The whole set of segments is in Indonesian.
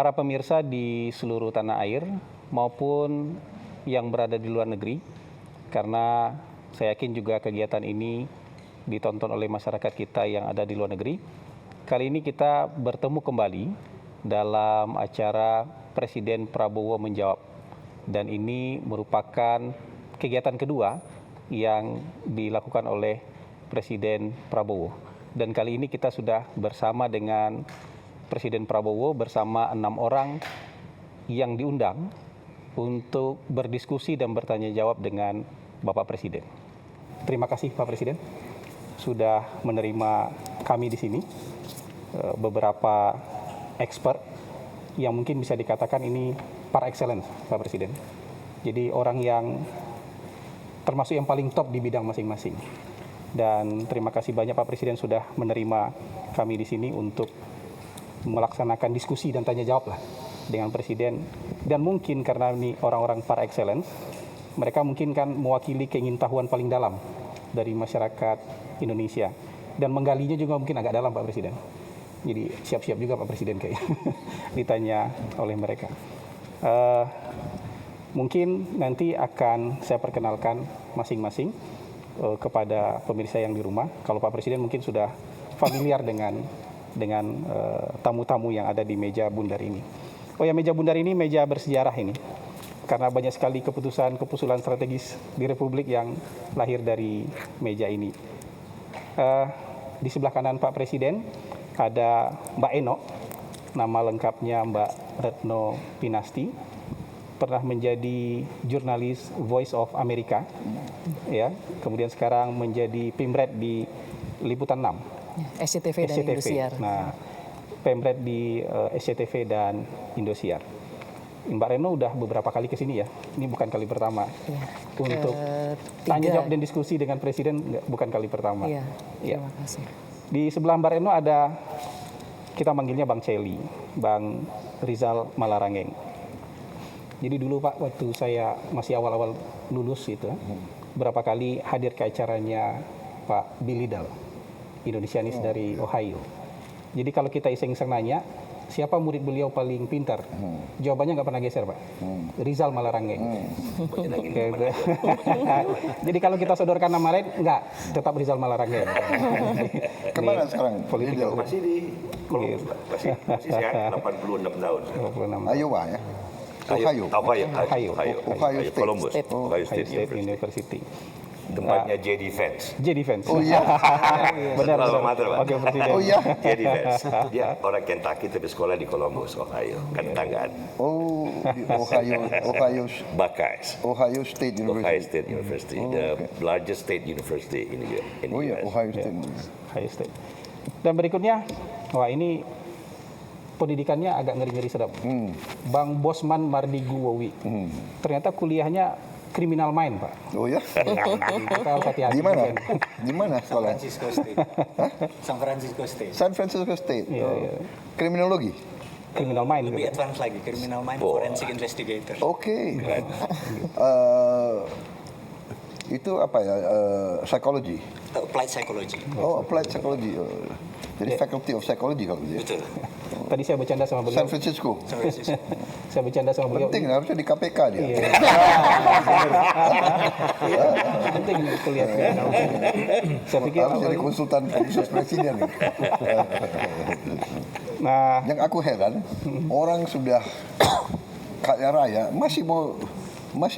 para pemirsa di seluruh tanah air maupun yang berada di luar negeri, karena saya yakin juga kegiatan ini ditonton oleh masyarakat kita yang ada di luar negeri. Kali ini kita bertemu kembali dalam acara Presiden Prabowo Menjawab. Dan ini merupakan kegiatan kedua yang dilakukan oleh Presiden Prabowo. Dan kali ini kita sudah bersama dengan Presiden Prabowo bersama 6 orang yang diundang untuk berdiskusi dan bertanya jawab dengan Bapak Presiden. Terima kasih Pak Presiden sudah menerima kami di sini. Beberapa expert yang mungkin bisa dikatakan ini par excellence Pak Presiden. Jadi orang yang termasuk yang paling top di bidang masing-masing. Dan terima kasih banyak Pak Presiden sudah menerima kami di sini untuk melaksanakan diskusi dan tanya jawab lah dengan Presiden. Dan mungkin karena ini orang-orang par excellence, mereka mungkin kan mewakili keingintahuan paling dalam dari masyarakat Indonesia. Dan menggalinya juga mungkin agak dalam Pak Presiden. Jadi siap-siap juga Pak Presiden kayaknya ditanya oleh mereka. Mungkin nanti akan saya perkenalkan masing-masing kepada pemirsa yang di rumah. Kalau Pak Presiden mungkin sudah familiar dengan tamu-tamu yang ada di meja bundar ini. Oh ya, meja bundar ini meja bersejarah ini. Karena banyak sekali keputusan strategis di Republik yang lahir dari meja ini. Di sebelah kanan Pak Presiden ada Mbak Eno, nama lengkapnya Mbak Retno Pinasti, pernah menjadi jurnalis Voice of America, ya. Kemudian sekarang menjadi Pemret di Liputan 6. SCTV dan Indosiar. Nah, Pemret di SCTV dan Indosiar. Mbak Reno udah beberapa kali ke sini ya. Ini bukan kali pertama. Ya, untuk tanya jawab dan diskusi dengan Presiden bukan kali pertama. Iya, terima kasih. Di sebelah Mbak Reno ada, kita manggilnya Bang Celi, Bang Rizal Malarangeng. Jadi dulu Pak, waktu saya masih awal-awal lulus itu, berapa kali hadir ke acaranya Pak Billy Dahl, Indonesianis dari Ohio. Jadi kalau kita iseng-iseng nanya, siapa murid beliau paling pintar? Jawabannya nggak pernah geser Pak. Rizal Malarangeng. Jadi kalau kita sodorkan nama lain, nggak, tetap Rizal Malarangeng. Kemana sekarang? Politik masih di Columbus, masih sehat, 86 tahun. Iowa ya? Ohio State. Columbus, Ohio State State University. Tempatnya JD Vance. JD Vance. Oh iya. Benar. Oke, Presiden. Oh iya. JD Vance. Dia orang Kentucky tapi sekolah di Columbus, Ohio. Kan tetanggaan. Oh, di Ohio State University. Ohio State University, the largest state university in the US. Oh iya, Ohio State. Dan berikutnya, wah ini pendidikannya agak ngeri-ngeri sedap. Bang Bosman Mardiguwowi. Ternyata kuliahnya criminal mind, Pak. Oh ya? Kita harus hati-hati. Di mana? Di mana sekolah? San Francisco State. San Francisco State. Iya. Kriminologi. Criminal mind. Lebih advance lagi, criminal mind, forensic investigator. Oke. Itu apa ya? Psychology. Applied psychology. Oh, applied psychology. Jadi faculty of psychology kalau dia. Betul. Tadi saya bercanda sama beliau. San Francisco. Saya bercanda sama beliau. Penting, harusnya di KPK dia. Penting kuliah. Saya pikir harus jadi konsultan khusus presiden. Nah, yang aku heran, orang sudah kaya raya masih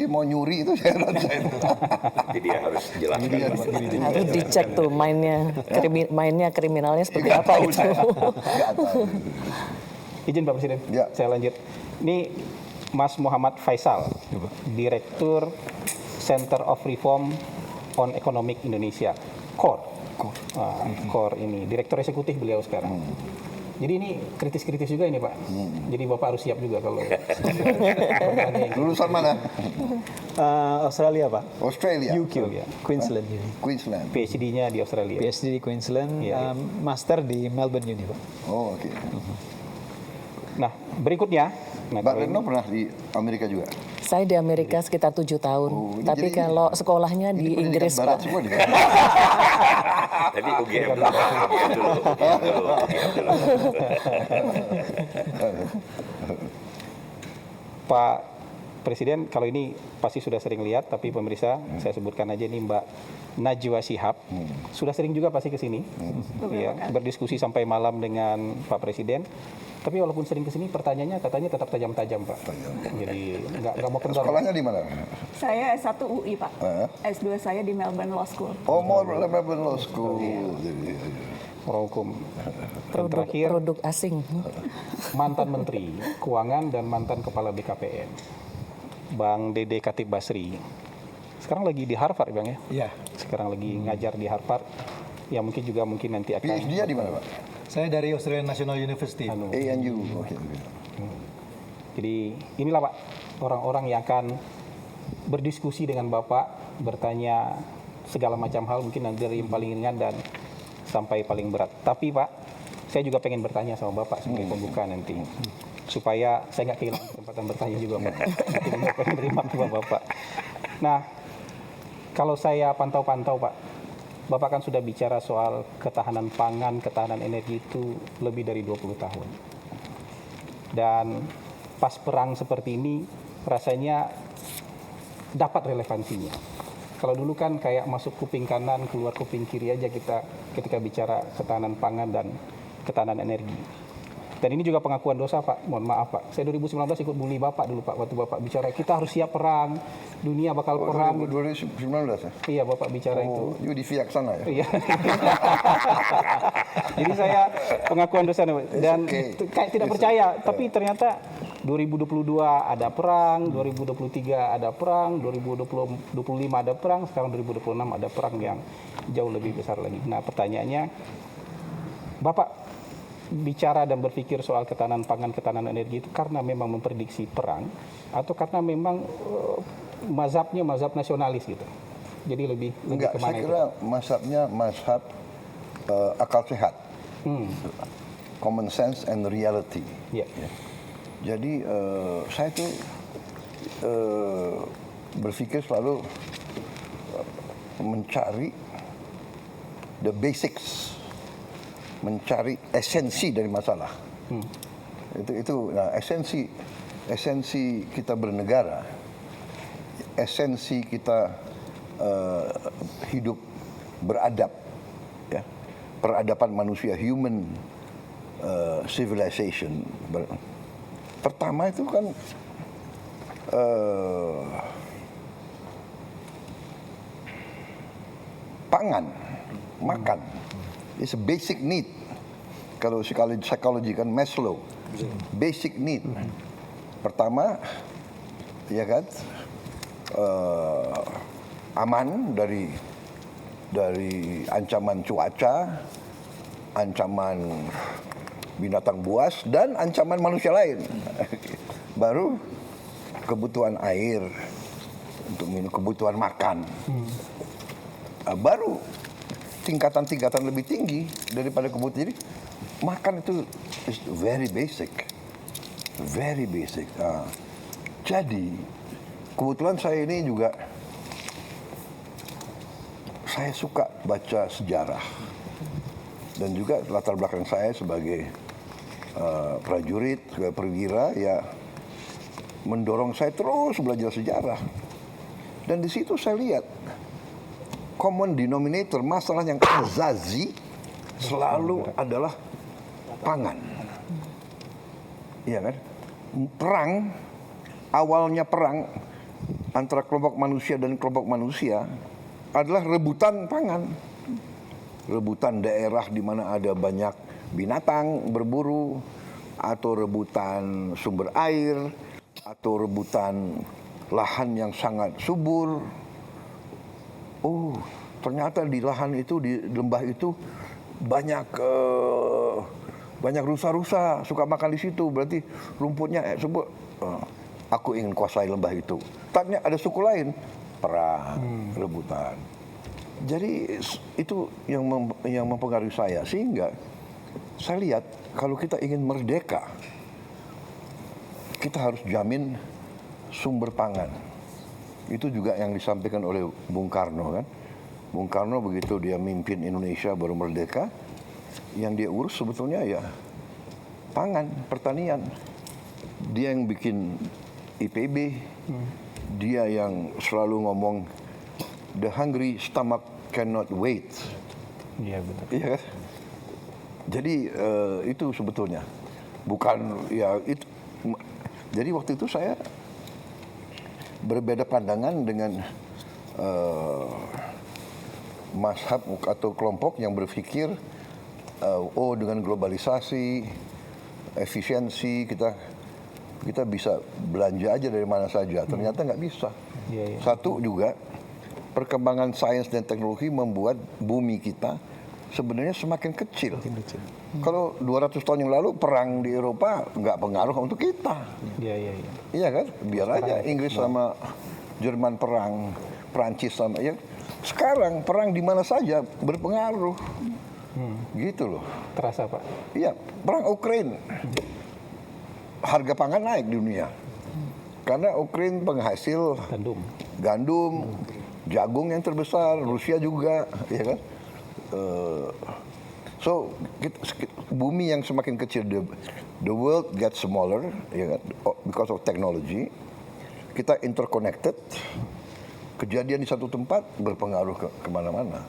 mau nyuri itu saya heran. Jadi dia harus jelaskan. Harus dicek tuh mainnya kriminalnya seperti apa itu. Izin Pak Presiden, Ya. saya lanjut. Ini Mas Muhammad Faisal, Direktur Center of Reform on Economic Indonesia, CORE. CORE ini, Direktur Eksekutif beliau sekarang. Jadi ini kritis-kritis juga ini Pak. Jadi Bapak harus siap juga kalau. Lulusan mana? Australia Pak. Australia. UQ ya. Queensland Uni. Queensland. PhD-nya di Australia. PhD di Queensland, Iya. Master di Melbourne Uni Pak. Oh, oke. Nah, Berikutnya, nah, Mbak Retno pernah di Amerika juga? Saya di Amerika sekitar 7 tahun. Oh, ini Tapi jadi- kalau sekolahnya Ini di pendidikan Inggris, barat Pak. semua nih. Tapi UGM dulu, Pak. UGM dulu. Pak Presiden, kalau ini pasti sudah sering lihat, tapi pemirsa, saya sebutkan aja ini Mbak Najwa Shihab. Sudah sering juga pasti ke sini, ya, berdiskusi sampai malam dengan Pak Presiden. Tapi walaupun sering ke sini, pertanyaannya katanya tetap tajam-tajam, Pak. Jadi nggak mau kendor. Sekolahnya di mana? Saya S1 UI, Pak. Hah? S2 saya di Melbourne Law School. Oh, mau Melbourne Law School. Jadi, Orang hukum. Dan terakhir, Produk asing. mantan Menteri Keuangan dan mantan Kepala BKPM, Bang Dede Khatib Basri. Sekarang lagi di Harvard, Bang ya? Iya. Sekarang lagi ngajar di Harvard. Ya mungkin nanti akan PhD-nya di mana, Pak? Saya dari Australian National University. ANU. Oke. Jadi inilah Pak, orang-orang yang akan berdiskusi dengan Bapak, bertanya segala macam hal, mungkin dari yang paling ringan dan sampai paling berat. Tapi Pak, saya juga pengen bertanya sama Bapak sebagai pembuka nanti. Supaya saya nggak kehilangan kesempatan bertanya juga Pak. Mungkin Bapak menerima sama Bapak. Nah, kalau saya pantau-pantau Pak, Bapak kan sudah bicara soal ketahanan pangan, ketahanan energi itu lebih dari 20 tahun. Dan pas perang seperti ini rasanya dapat relevansinya. Kalau dulu kan kayak masuk kuping kanan, keluar kuping kiri aja kita ketika bicara ketahanan pangan dan ketahanan energi. Dan ini juga pengakuan dosa Pak, mohon maaf Pak. Saya 2019 ikut bully Bapak dulu Pak, waktu Bapak bicara kita harus siap perang, dunia bakal perang. 2019 ya? Iya Bapak bicara itu. Oh, you di Fiak sana ya? Iya. Jadi saya pengakuan dosa dan okay. kayak tidak percaya, tapi ternyata 2022 ada perang, 2023 ada perang, 2025 ada perang, sekarang 2026 ada perang yang jauh lebih besar lagi. Nah, pertanyaannya, Bapak bicara dan berpikir soal ketahanan pangan, ketahanan energi itu karena memang memprediksi perang atau karena memang mazhabnya mazhab nasionalis gitu. Jadi lebih Enggak, kemana saya itu? kira mazhabnya mazhab akal sehat. Common sense and reality. Ya. Jadi saya tuh berpikir selalu mencari the basics, mencari esensi dari masalah. Itu nah, esensi kita bernegara, esensi kita hidup beradab, ya, peradaban manusia, human civilization. Pertama itu kan pangan, makan. It's a basic need. Kalau psikologi kan Maslow, basic need. Pertama, ya kan, aman dari ancaman cuaca, ancaman binatang buas, dan ancaman manusia lain. Baru kebutuhan air untuk minum, kebutuhan makan. Baru tingkatan-tingkatan lebih tinggi daripada kebutuhan. Jadi makan itu is very basic, very basic. Jadi kebetulan saya ini juga saya suka baca sejarah dan juga latar belakang saya sebagai prajurit, sebagai perwira ya mendorong saya terus belajar sejarah. Dan di situ saya lihat common denominator, masalah yang azazi selalu adalah pangan. Iya kan? Perang, awalnya perang antara kelompok manusia dan kelompok manusia adalah rebutan pangan. Rebutan daerah di mana ada banyak binatang berburu, atau rebutan sumber air, atau rebutan lahan yang sangat subur. Oh, ternyata di lahan itu, di lembah itu banyak rusa-rusa suka makan di situ. Berarti rumputnya subur. Aku ingin kuasai lembah itu. Tanya ada suku lain, perang, rebutan. Jadi itu yang mempengaruhi saya, sehingga saya lihat kalau kita ingin merdeka, kita harus jamin sumber pangan. Itu juga yang disampaikan oleh Bung Karno kan. Bung Karno begitu dia mimpin Indonesia baru merdeka, yang dia urus sebetulnya ya pangan, pertanian. Dia yang bikin IPB, dia yang selalu ngomong the hungry stomach cannot wait. Iya betul. Iya kan? Jadi itu sebetulnya bukan ya itu. Jadi waktu itu saya berbeda pandangan dengan mazhab atau kelompok yang berpikir oh dengan globalisasi, efisiensi kita bisa belanja aja dari mana saja. Ternyata nggak bisa. Iya, iya. Satu juga perkembangan sains dan teknologi membuat bumi kita sebenarnya semakin kecil. Kalau 200 tahun yang lalu perang di Eropa nggak pengaruh untuk kita. Iya, iya, iya. Iya kan? Biar aja Inggris sama Jerman perang, Prancis sama ya. Sekarang perang di mana saja berpengaruh. Gitu loh. Terasa Pak. Iya, perang Ukraina. Harga pangan naik di dunia. Karena Ukraina penghasil gandum, jagung yang terbesar, Rusia juga, ya kan? So bumi yang semakin kecil, the world gets smaller, ya kan? Because of technology. Kita interconnected. Kejadian di satu tempat berpengaruh kemana-mana.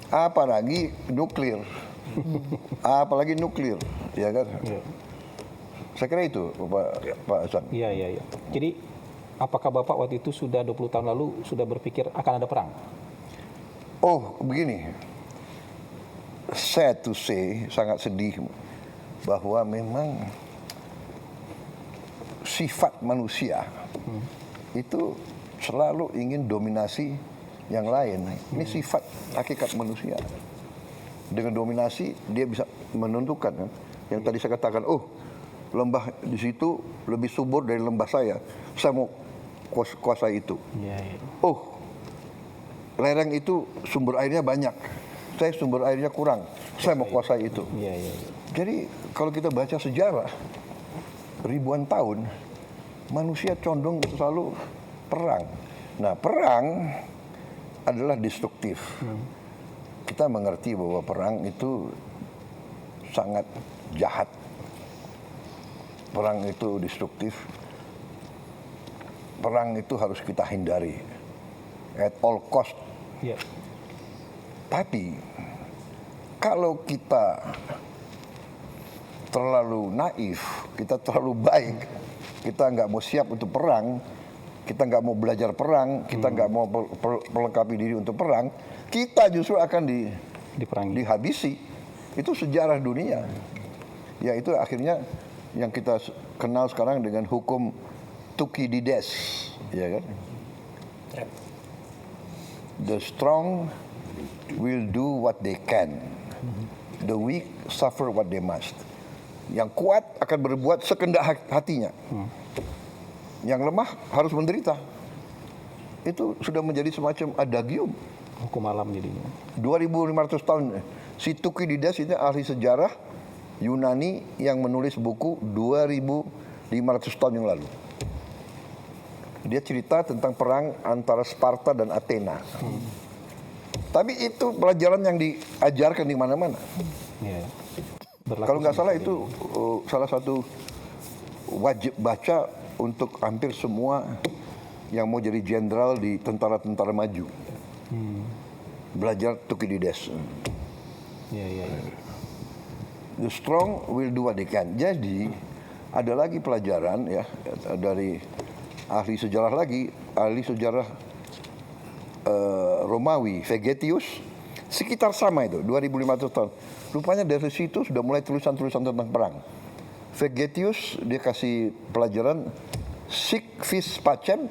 Apalagi nuklir, apalagi nuklir, ya kan? Iya. Saya kira itu, Pak Hasan. Iya, iya, iya. Jadi apakah Bapak waktu itu sudah 20 tahun lalu sudah berpikir akan ada perang? Oh, begini. Sad to say, sangat sedih bahwa memang sifat manusia itu selalu ingin dominasi yang lain. Ini sifat hakikat manusia. Dengan dominasi dia bisa menentukan kan. Yang tadi saya katakan, oh lembah di situ lebih subur dari lembah saya mau kuasai itu. Iya, iya. Oh, lereng itu sumber airnya banyak, saya sumber airnya kurang, saya mau kuasai itu. Iya, iya, iya. Jadi kalau kita baca sejarah ribuan tahun, manusia condong selalu perang. Nah, perang adalah destruktif. Kita mengerti bahwa perang itu sangat jahat. Perang itu destruktif. Perang itu harus kita hindari at all cost. Iya. Tapi kalau kita terlalu naif, kita terlalu baik, kita nggak mau siap untuk perang, kita nggak mau belajar perang, kita nggak mau melengkapi diri untuk perang, kita justru akan Diperangi. dihabisi. Itu sejarah dunia. Ya itu akhirnya yang kita kenal sekarang dengan hukum Thukydides, ya kan? The strong will do what they can, the weak suffer what they must. Yang kuat akan berbuat sekendak hatinya, yang lemah harus menderita. Itu sudah menjadi semacam adagium. Hukum alam jadinya. 2500 tahun. Si Thukydides ini ahli sejarah Yunani yang menulis buku 2500 tahun yang lalu. Dia cerita tentang perang antara Sparta dan Athena. Tapi itu pelajaran yang diajarkan di mana-mana. Iya. Kalau nggak salah itu salah satu wajib baca untuk hampir semua yang mau jadi jenderal di tentara-tentara maju. Belajar Thukydides. Iya, iya, iya. The strong will do what they can. Jadi ada lagi pelajaran ya dari ahli sejarah lagi, ahli sejarah Romawi, Vegetius, sekitar sama itu 2500 tahun. Rupanya dari situ sudah mulai tulisan-tulisan tentang perang. Vegetius dia kasih pelajaran sic vis pacem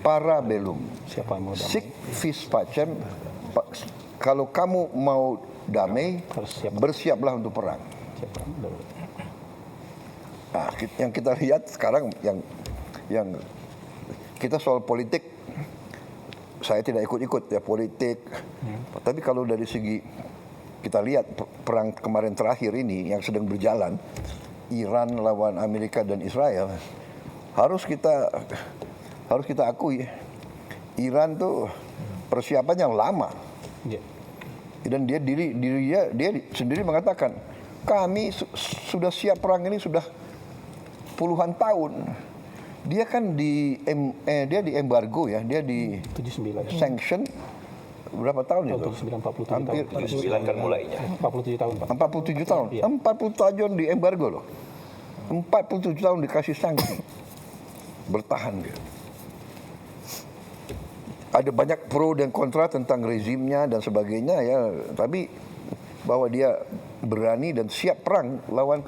para bellum. Siapa yang mau damai? Sic vis pacem, kalau kamu mau damai, Harus siap. bersiaplah untuk perang. Siapa? Nah, yang kita lihat sekarang yang kita soal politik, saya tidak ikut-ikut ya politik. Tapi kalau dari segi kita lihat perang kemarin terakhir ini yang sedang berjalan, Iran lawan Amerika dan Israel, harus kita akui, Iran tuh persiapannya lama. Ya. Dan dia sendiri mengatakan, kami sudah siap perang ini sudah puluhan tahun. Dia kan dia di embargo ya, dia di 79. sanction berapa tahun itu? 79, 47 Hampir tahun. 79 kan mulainya. 47 tahun, Pak. 47 tahun. Iya. 40 tahun di embargo loh. 47 tahun dikasih sanksi. Bertahan dia. Ada banyak pro dan kontra tentang rezimnya dan sebagainya ya, tapi bahwa dia berani dan siap perang lawan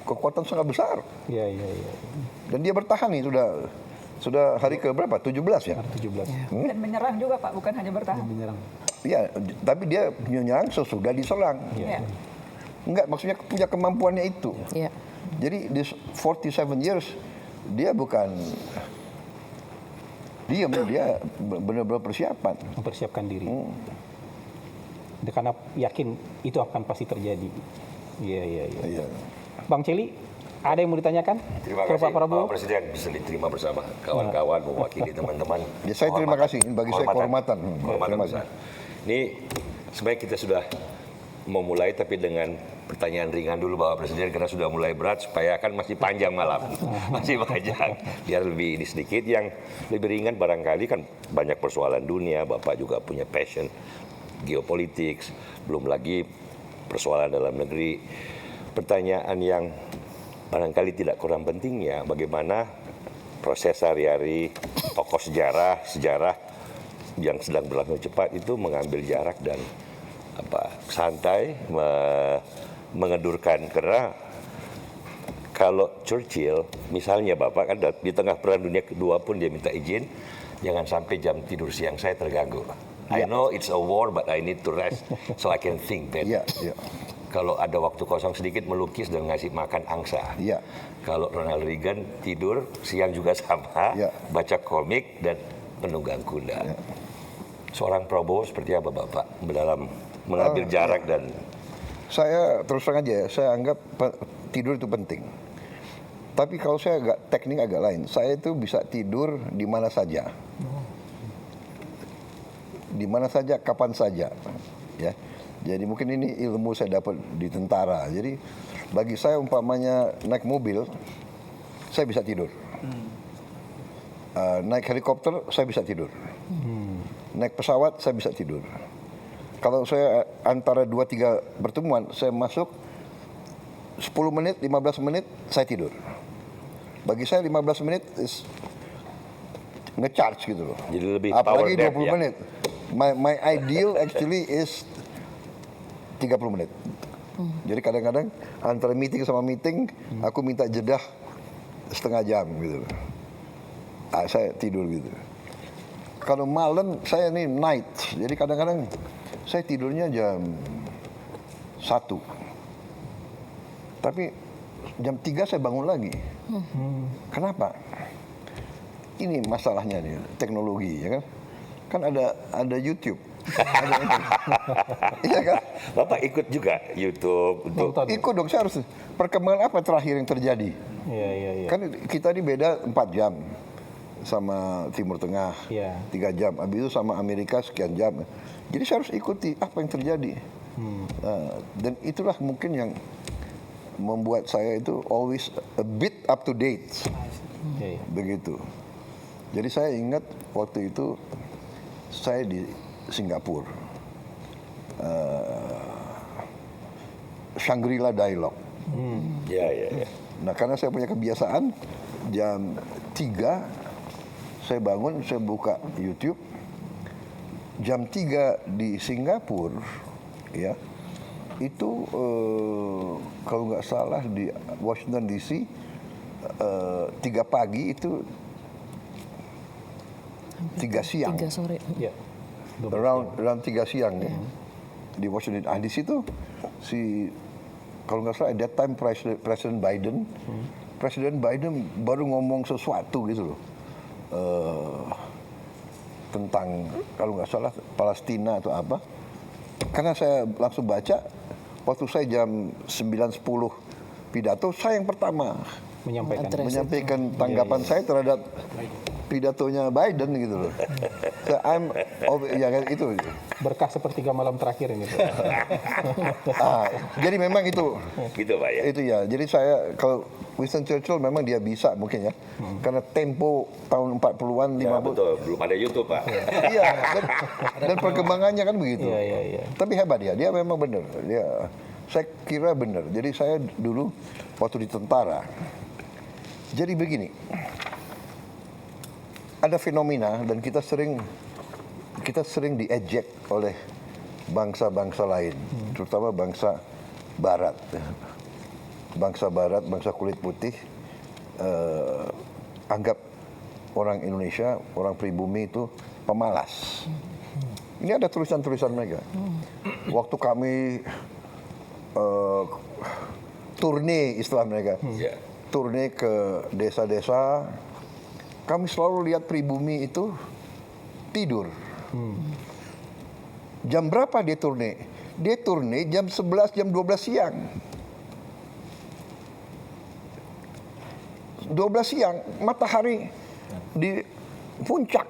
kekuatan sangat besar. Iya, iya, iya. Dan dia bertahan nih sudah hari ke berapa? 17 ya? 17. Dan menyerang juga Pak, bukan hanya bertahan. Menyerang. Iya, tapi dia menyerang sesudah diserang. Iya. Enggak, maksudnya punya kemampuannya itu. Iya. Jadi di 47 years dia bukan diam, dia benar-benar persiapan. Mempersiapkan diri. Karena yakin itu akan pasti terjadi. Iya, iya, iya. Iya. Bang Celi, ada yang mau ditanyakan Terima ke kasih Pak Prabowo? Pak Presiden bisa diterima bersama kawan-kawan mewakili teman-teman. Ya, saya terima kasih. Ini bagi saya kehormatan. Kehormatan Terima kasih. besar. Ini sebenarnya kita sudah memulai tapi dengan pertanyaan ringan dulu Bapak Presiden karena sudah mulai berat supaya kan masih panjang malam. Masih panjang. Biar lebih ini sedikit yang lebih ringan barangkali kan banyak persoalan dunia, Bapak juga punya passion geopolitik, belum lagi persoalan dalam negeri. Pertanyaan yang barangkali tidak kurang penting ya, bagaimana proses sehari-hari tokoh sejarah yang sedang berlangsung cepat itu mengambil jarak dan santai mengedurkan, karena kalau Churchill misalnya Bapak kan di tengah Perang Dunia Kedua pun dia minta izin jangan sampai jam tidur siang saya terganggu. I know it's a war but I need to rest so I can think better. Iya, iya. Kalau ada waktu kosong sedikit melukis dan ngasih makan angsa. Iya. Kalau Ronald Reagan tidur siang juga sama, Iya. baca komik dan menunggang kuda. Seorang Prabowo seperti apa Bapak dalam mengambil jarak dan Saya terus terang aja ya, saya anggap tidur itu penting. Tapi kalau saya teknik agak lain. Saya itu bisa tidur di mana saja. Di mana saja, kapan saja. Ya. Jadi mungkin ini ilmu saya dapat di tentara. Jadi bagi saya umpamanya naik mobil, saya bisa tidur. Naik helikopter, saya bisa tidur. Naik pesawat, saya bisa tidur. Kalau saya antara 2-3 pertemuan, saya masuk 10 menit, 15 menit, saya tidur. Bagi saya 15 menit is nge-charge gitu loh. Jadi lebih power Apalagi nap 20 ya? menit. My ideal actually is 30 menit. Jadi kadang-kadang antara meeting sama meeting, aku minta jeda setengah jam gitu. Saya tidur gitu. Kalau malam saya ini night, jadi kadang-kadang saya tidurnya jam 1. Tapi jam 3 saya bangun lagi. Kenapa? Ini masalahnya nih, teknologi ya kan. Kan ada YouTube. Iya kan? Bapak ikut juga YouTube untuk Ikut dong, saya harus perkembangan apa terakhir yang terjadi. Iya, iya, iya. Kan kita ini beda 4 jam sama Timur Tengah, Iya. 3 jam. Habis itu sama Amerika sekian jam. Jadi saya harus ikuti apa yang terjadi. Dan itulah mungkin yang membuat saya itu always a bit up to date. Iya, iya. Begitu. Jadi saya ingat waktu itu saya di Singapura. Shangri-La Dialogue. ya. Nah, karena saya punya kebiasaan jam 3 saya bangun, saya buka YouTube. Jam 3 di Singapura ya. Itu kalau nggak salah di Washington DC 3 pagi itu 3 siang. 3 sore. Iya. Around 3 siang ya. Di Washington. Di situ kalau nggak salah at that time Presiden Biden, Presiden Biden baru ngomong sesuatu gitu loh. Tentang kalau nggak salah Palestina atau apa. Karena saya langsung baca waktu saya jam 9.10 pidato, saya yang pertama Menyampaikan. menyampaikan tanggapan saya terhadap pidatonya Biden gitu loh. So, ya kan itu. Berkah sepertiga malam terakhir ini, Pak. Jadi memang itu Gitu Pak ya. itu ya. Jadi saya kalau Winston Churchill memang dia bisa mungkin ya. Karena tempo tahun 40-an, 50. Ya, betul, belum ada YouTube Pak. Iya, dan perkembangannya kan begitu. Iya. Tapi hebat dia memang benar. Saya kira benar. Jadi saya dulu waktu di tentara. Jadi begini, ada fenomena dan kita sering diejek oleh bangsa-bangsa lain, terutama bangsa Barat. Bangsa Barat, bangsa kulit putih, anggap orang Indonesia, orang pribumi itu pemalas. Ini ada tulisan-tulisan mereka. Waktu kami turne istilah mereka, turne ke desa-desa, kami selalu lihat pribumi itu tidur. Jam berapa dia turne? Dia turne jam 11, jam 12 siang. 12 siang, matahari di puncak.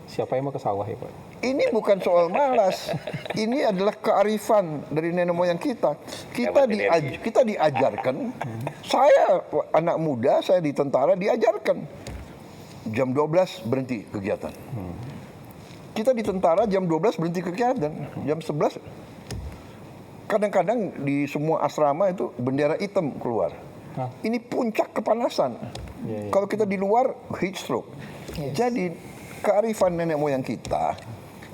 Siapa yang mau ke sawah ya, Pak? Ini bukan soal malas. Ini adalah kearifan dari nenek moyang kita. Kita diajarkan. Saya anak muda, saya di tentara diajarkan. Jam 12 berhenti kegiatan. Kita di tentara jam 12 berhenti kegiatan. Jam 11 kadang-kadang di semua asrama itu bendera hitam keluar. Ini puncak kepanasan. Kalau kita di luar heat stroke. Jadi kearifan nenek moyang kita,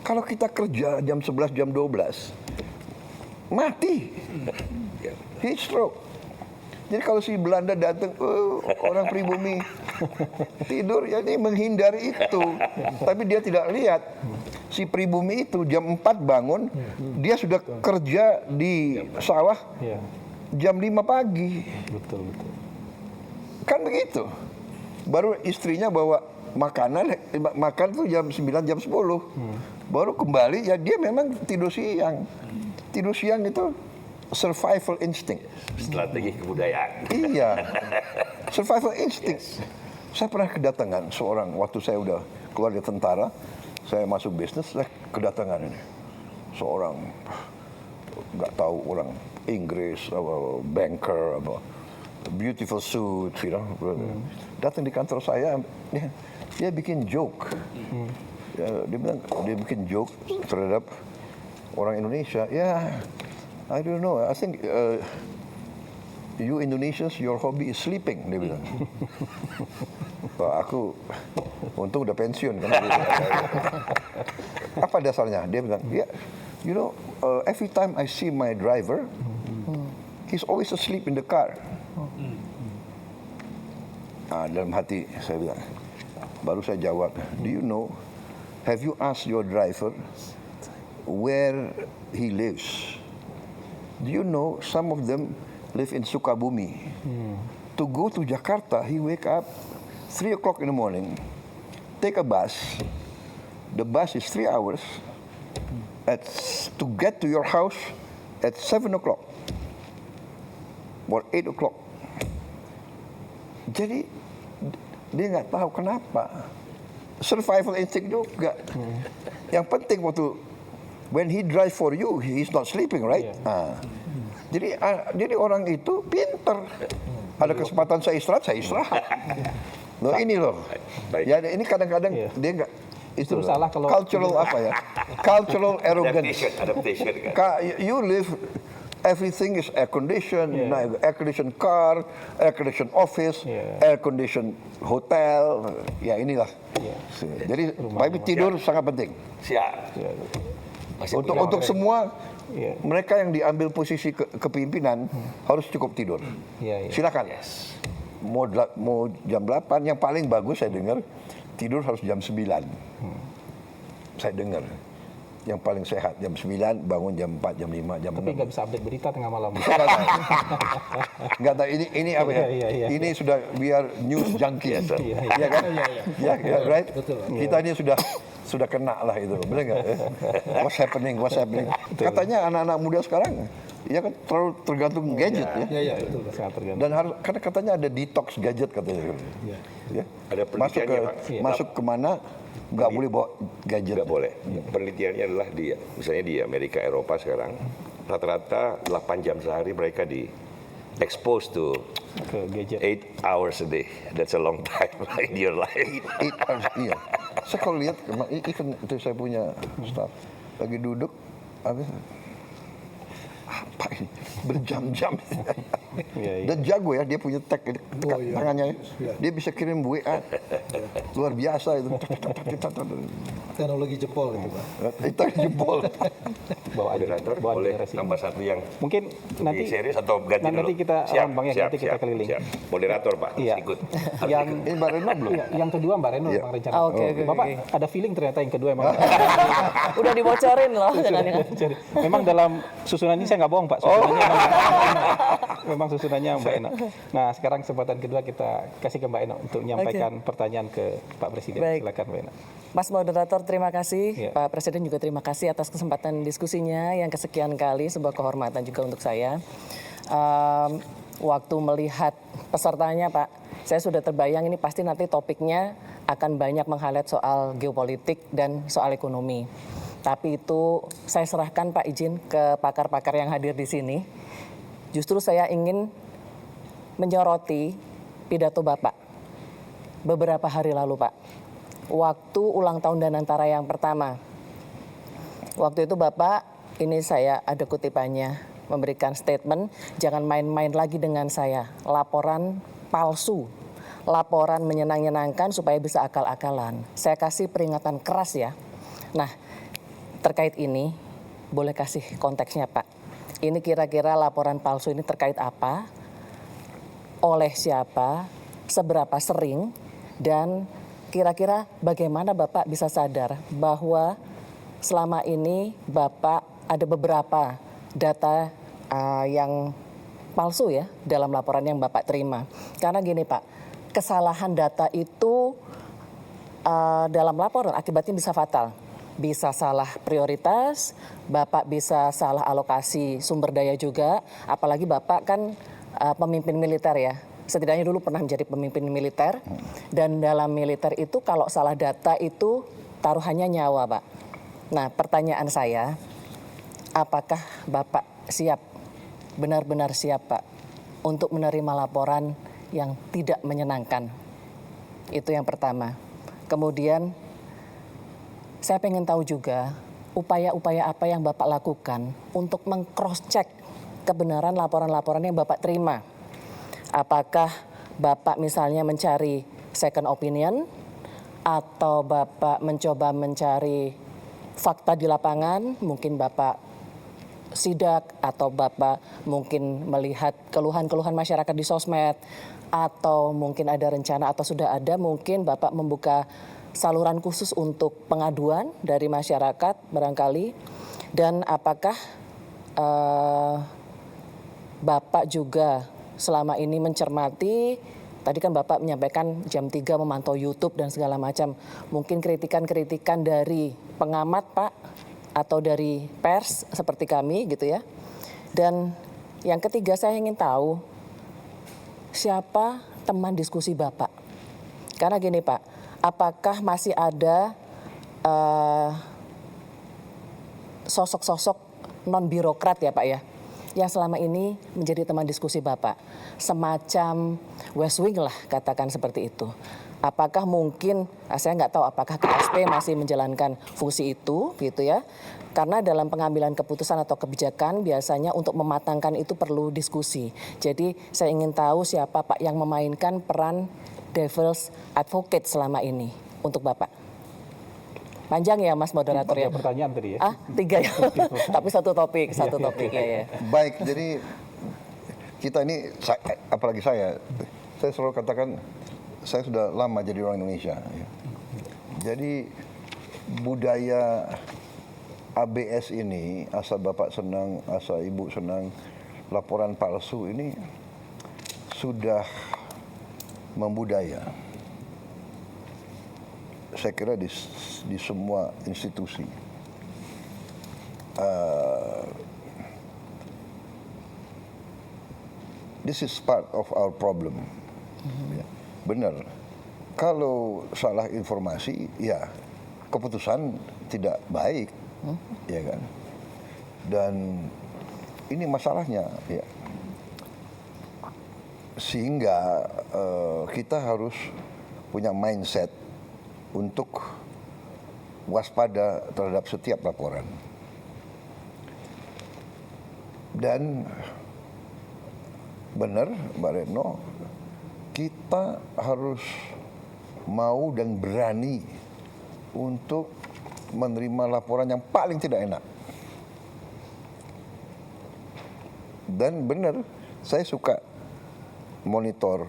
kalau kita kerja jam 11, jam 12, mati. Heat stroke. Jadi kalau si Belanda datang, orang pribumi tidur, ya ini menghindari itu. Tapi dia tidak lihat. Si pribumi itu jam 4 bangun, dia sudah kerja di sawah jam 5 pagi. Betul. Kan begitu. Baru istrinya bawa makan tuh jam 9, jam 10. Baru kembali, ya dia memang tidur siang. Tidur siang itu survival instinct. Strategi kebudayaan. Iya, survival instinct. Saya pernah kedatangan seorang, waktu saya udah keluar dari tentara, saya masuk bisnis, saya kedatangan ini. Seorang, nggak tahu orang Inggris, banker, beautiful suit, datang di kantor saya, dia bikin joke. Dia bikin joke terhadap orang Indonesia. Ya, I don't know. I think you Indonesians, your hobby is sleeping. Dia bilang. Aku untung udah pensiun kan. Apa dasarnya? Dia bilang, you know, every time I see my driver, he's always asleep in the car. Dalam hati saya bilang, baru saya jawab, do you know, have you asked your driver where he lives? Do you know some of them live in Sukabumi? To go to Jakarta, he wake up 3 o'clock in the morning, take a bus. The bus is 3 hours. To get to your house at 7 o'clock or 8 o'clock. Jadi dia nggak tahu kenapa. Survival instinct juga. Yang penting waktu when he drive for you, he's not sleeping, right? Jadi orang itu pinter. Ada kesempatan saya istirahat. Loh ini loh. Ya ini kadang-kadang dia nggak itu salah kalau cultural apa ya? Cultural arrogance. Adaptation kan. You live, everything is air conditioned, air conditioned car, air conditioned office, air conditioned hotel. Ya inilah. Jadi tapi tidur sangat penting. Siap. Untuk semua mereka yang diambil posisi kepimpinan harus cukup tidur. Silakan. Mau jam 8, yang paling bagus saya dengar tidur harus jam 9. Saya dengar. Yang paling sehat jam 9, bangun jam 4, jam 5, jam 6. Tapi nggak bisa update berita tengah malam. Nggak tahu ini apa ya? Ini sudah biar news junkie. Iya kan? Iya, right? Kita ini sudah kena lah itu, benar nggak? What's happening? Katanya anak-anak muda sekarang Ya kan terlalu tergantung gadget ya. Iya, betul. Sangat tergantung. Dan harus karena katanya ada detox gadget katanya. Ya. Ada Masuk ke penelitiannya, Pak. masuk kemana nggak boleh bawa gadget. Nggak boleh. Penelitiannya adalah misalnya di Amerika, Eropa sekarang, rata-rata 8 jam sehari mereka di exposed to Ke gadget. 8 hours a day. That's a long time in your life. Iya. Saya kalau lihat ikan itu saya punya staff lagi duduk habis apa ini berjam-jam. Iya, iya. Dan jago ya dia punya tag ini, tangannya ya. Dia bisa kirim WA luar biasa itu. Teknologi jempol gitu Pak. Itu jempol. Bawa aja, Moderator bawa boleh generasi. tambah satu yang Mungkin nanti di series atau ganti nanti dulu? kita Siap, Bang ya, siap, nanti kita siap, keliling. siap. Moderator Pak, Iya. ikut. Yang Ini Mbak Reno belum? iya, yang kedua Mbak Reno Iya. Bang rencana. Oke, oke, Bapak oke. ada feeling ternyata yang kedua emang. Udah dibocorin loh jangan-jangan. Jadi, memang dalam susunannya saya nggak bohong Pak. Susunannya memang susunannya Mbak Eno. Nah sekarang kesempatan kedua kita kasih ke Mbak Eno untuk menyampaikan pertanyaan ke Pak Presiden. Baik. Silakan Mbak Eno. Mas Moderator, terima kasih. Iya. Pak Presiden juga terima kasih atas kesempatan diskusinya yang kesekian kali, sebuah kehormatan juga untuk saya. Waktu melihat pesertanya Pak, saya sudah terbayang ini pasti nanti topiknya akan banyak meng-highlight soal geopolitik dan soal ekonomi. Tapi itu saya serahkan Pak izin ke pakar-pakar yang hadir di sini. Justru saya ingin menyoroti pidato Bapak beberapa hari lalu Pak. Waktu ulang tahun Danantara yang pertama. Waktu itu Bapak, ini saya ada kutipannya, memberikan statement, jangan main-main lagi dengan saya. Laporan palsu, laporan menyenang-nyenangkan supaya bisa akal-akalan. Saya kasih peringatan keras ya. Nah, terkait ini, boleh kasih konteksnya Pak. Ini kira-kira laporan palsu ini terkait apa, oleh siapa, seberapa sering, dan kira-kira bagaimana Bapak bisa sadar bahwa selama ini Bapak ada beberapa data yang palsu ya dalam laporan yang Bapak terima. Karena gini Pak, kesalahan data itu dalam laporan akibatnya bisa fatal. Bisa salah prioritas, Bapak bisa salah alokasi sumber daya juga, apalagi Bapak kan pemimpin militer ya. Setidaknya dulu pernah menjadi pemimpin militer, dan dalam militer itu kalau salah data itu taruhannya nyawa Pak. Nah pertanyaan saya, apakah Bapak siap, benar-benar siap Pak, untuk menerima laporan yang tidak menyenangkan? Itu yang pertama. Kemudian saya pengen tahu juga upaya-upaya apa yang Bapak lakukan untuk meng-cross-check kebenaran laporan-laporan yang Bapak terima. Apakah Bapak misalnya mencari second opinion, atau Bapak mencoba mencari fakta di lapangan, mungkin Bapak sidak, atau Bapak mungkin melihat keluhan-keluhan masyarakat di sosmed, atau mungkin ada rencana atau sudah ada mungkin Bapak membuka saluran khusus untuk pengaduan dari masyarakat barangkali. Dan apakah Bapak juga selama ini mencermati, tadi kan Bapak menyampaikan jam 3 memantau YouTube dan segala macam, mungkin kritikan-kritikan dari pengamat Pak, atau dari pers seperti kami gitu ya. Dan yang ketiga saya ingin tahu siapa teman diskusi Bapak. Karena gini Pak, apakah masih ada sosok-sosok non-birokrat ya Pak ya, yang selama ini menjadi teman diskusi Bapak, semacam West Wing lah katakan seperti itu. Apakah mungkin, saya nggak tahu apakah KSP masih menjalankan fungsi itu gitu ya, karena dalam pengambilan keputusan atau kebijakan biasanya untuk mematangkan itu perlu diskusi. Jadi saya ingin tahu siapa Pak yang memainkan peran devil's advocate selama ini untuk Bapak. Panjang ya Mas Moderator ya? 3 pertanyaan tadi ya. 3 ya, tapi satu topik ya. Baik, jadi kita ini, apalagi saya selalu katakan saya sudah lama jadi orang Indonesia. Jadi budaya ABS ini, asal Bapak senang, asal Ibu senang, laporan palsu ini sudah membudaya. Saya kira di semua institusi. this is part of our problem. Ya, benar. Kalau salah informasi, ya keputusan tidak baik, ya kan. Dan ini masalahnya, ya. Sehingga kita harus punya mindset untuk waspada terhadap setiap laporan. Dan benar, Mbak Retno, kita harus mau dan berani untuk menerima laporan yang paling tidak enak. Dan benar, saya suka monitor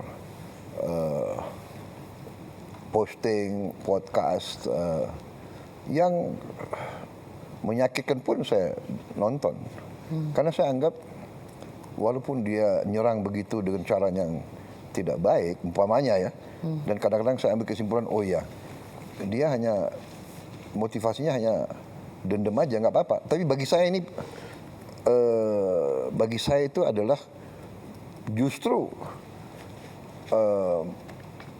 posting, podcast yang menyakitkan pun saya nonton. Karena saya anggap walaupun dia nyerang begitu dengan cara yang tidak baik, umpamanya ya, dan kadang-kadang saya ambil kesimpulan, oh ya, dia hanya motivasinya hanya dendam aja, nggak apa-apa. Tapi bagi saya ini, bagi saya itu adalah justru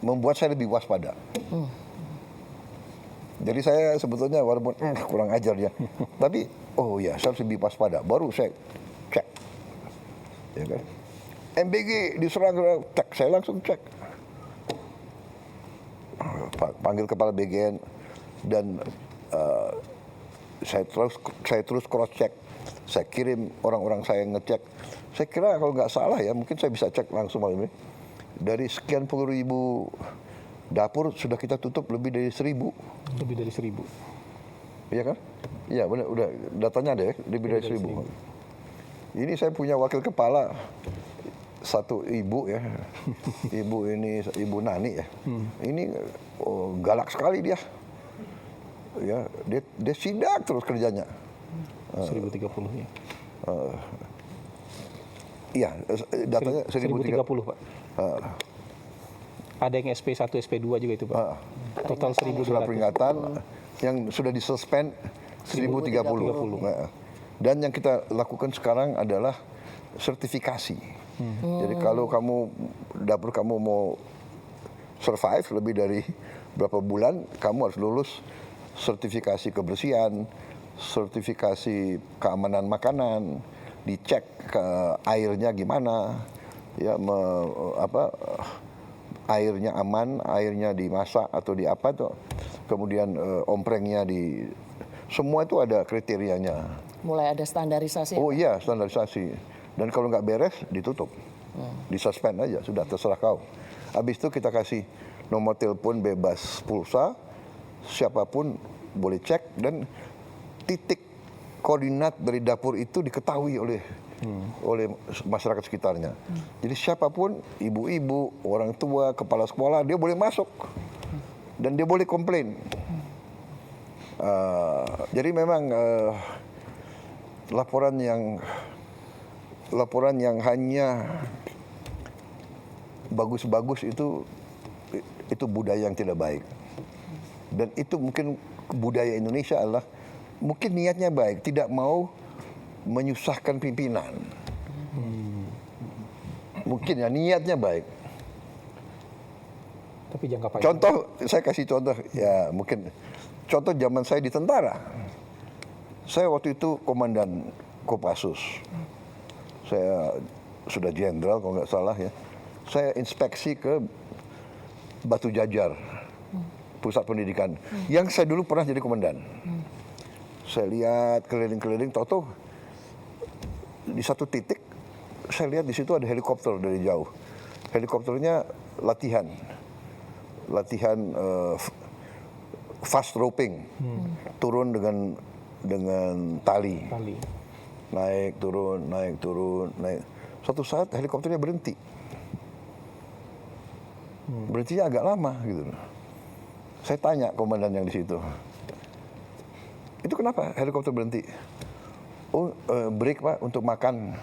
membuat saya lebih waspada. Jadi saya sebetulnya walaupun kurang ajar ya, tapi oh ya saya harus lebih waspada. Baru saya cek, ya kan? MBG diserang, cek, saya langsung cek. Panggil kepala BGN dan saya terus cross check. Saya kirim orang-orang saya ngecek. Saya kira kalau nggak salah ya, mungkin saya bisa cek langsung malam ini. Dari sekian puluh ribu dapur sudah kita tutup lebih dari 1.000. Lebih dari 1.000. Iya kan? Iya benar, udah datanya ada ya, lebih dari 1.000. Ini saya punya wakil kepala, satu ibu ya, ibu Nani ya. Ini galak sekali dia. Ya, dia sidak terus kerjanya. 1.030 ya. Iya, datanya 1.030 Pak. Ada yang SP1, SP2 juga itu Pak. Total 1.200. Surat peringatan yang sudah disuspend 1.030. Nah, dan yang kita lakukan sekarang adalah sertifikasi. Jadi kalau dapur kamu mau survive lebih dari berapa bulan, kamu harus lulus sertifikasi kebersihan, sertifikasi keamanan makanan, dicek ke airnya gimana, ya airnya aman, airnya dimasak atau di apa tuh, kemudian omprengnya semua itu ada kriterianya. Mulai ada standarisasi. Oh iya, standarisasi. Dan kalau nggak beres, ditutup, disuspend aja, sudah terserah kau. Habis itu kita kasih nomor telepon bebas pulsa, siapapun boleh cek dan titik koordinat dari dapur itu diketahui oleh masyarakat sekitarnya. Jadi siapapun, ibu-ibu, orang tua, kepala sekolah, dia boleh masuk dan dia boleh komplain. Jadi memang laporan yang hanya bagus-bagus itu budaya yang tidak baik. Dan itu mungkin budaya Indonesia adalah mungkin niatnya baik, tidak mau menyusahkan pimpinan. Mungkin ya niatnya baik. Tapi jangka panjang. Contoh, saya kasih contoh ya mungkin contoh zaman saya di tentara. Saya waktu itu komandan Kopassus. Saya sudah jenderal kalau nggak salah ya. Saya inspeksi ke Batu Jajar, pusat pendidikan, yang saya dulu pernah jadi komandan. Saya lihat keliling-keliling, tahu-tahu di satu titik saya lihat di situ ada helikopter dari jauh. Helikopternya latihan fast roping, turun dengan tali. Naik turun. Suatu saat helikopternya berhenti. Berhentinya agak lama gitu. Saya tanya komandan yang di situ, itu kenapa helikopter berhenti? Oh, break Pak untuk makan.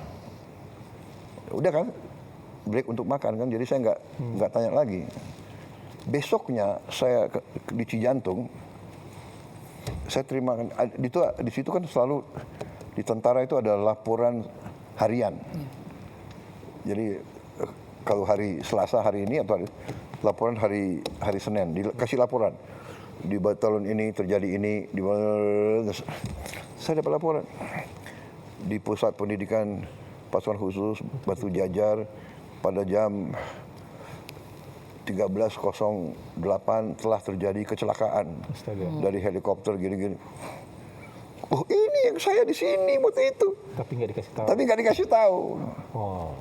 Udah kan, break untuk makan kan. Jadi saya nggak tanya lagi. Besoknya saya di Cijantung, saya terima di situ kan selalu di tentara itu ada laporan harian. Jadi kalau hari Selasa hari ini atau laporan hari Senin, dikasih laporan di batalion ini terjadi ini, saya dapat laporan di pusat pendidikan pasukan khusus Batu Jajar pada jam 13.08 telah terjadi kecelakaan dari helikopter gini-gini. Oh ini yang saya di sini waktu itu. Tapi nggak dikasih tahu. Tapi nggak dikasih tahu. Oh,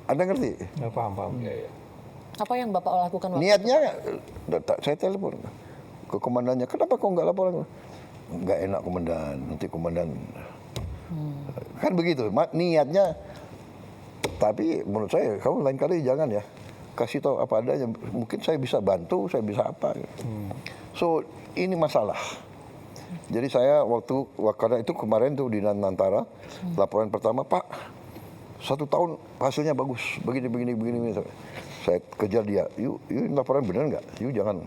Anda ngerti? ya, paham. Apa yang Bapak lakukan waktu Niatnya, saya telepon ke komandannya. Kenapa kok nggak laporan? Nggak enak komandan. Nanti komandan. Kan begitu. Niatnya. Tapi menurut saya, kamu lain kali jangan ya. Kasih tahu apa adanya. Mungkin saya bisa bantu, saya bisa apa. So, ini masalah. Jadi saya karena itu kemarin tuh di Nantara, laporan pertama, Pak, 1 tahun hasilnya bagus, begini. Saya kejar dia, you laporan benar nggak? You jangan,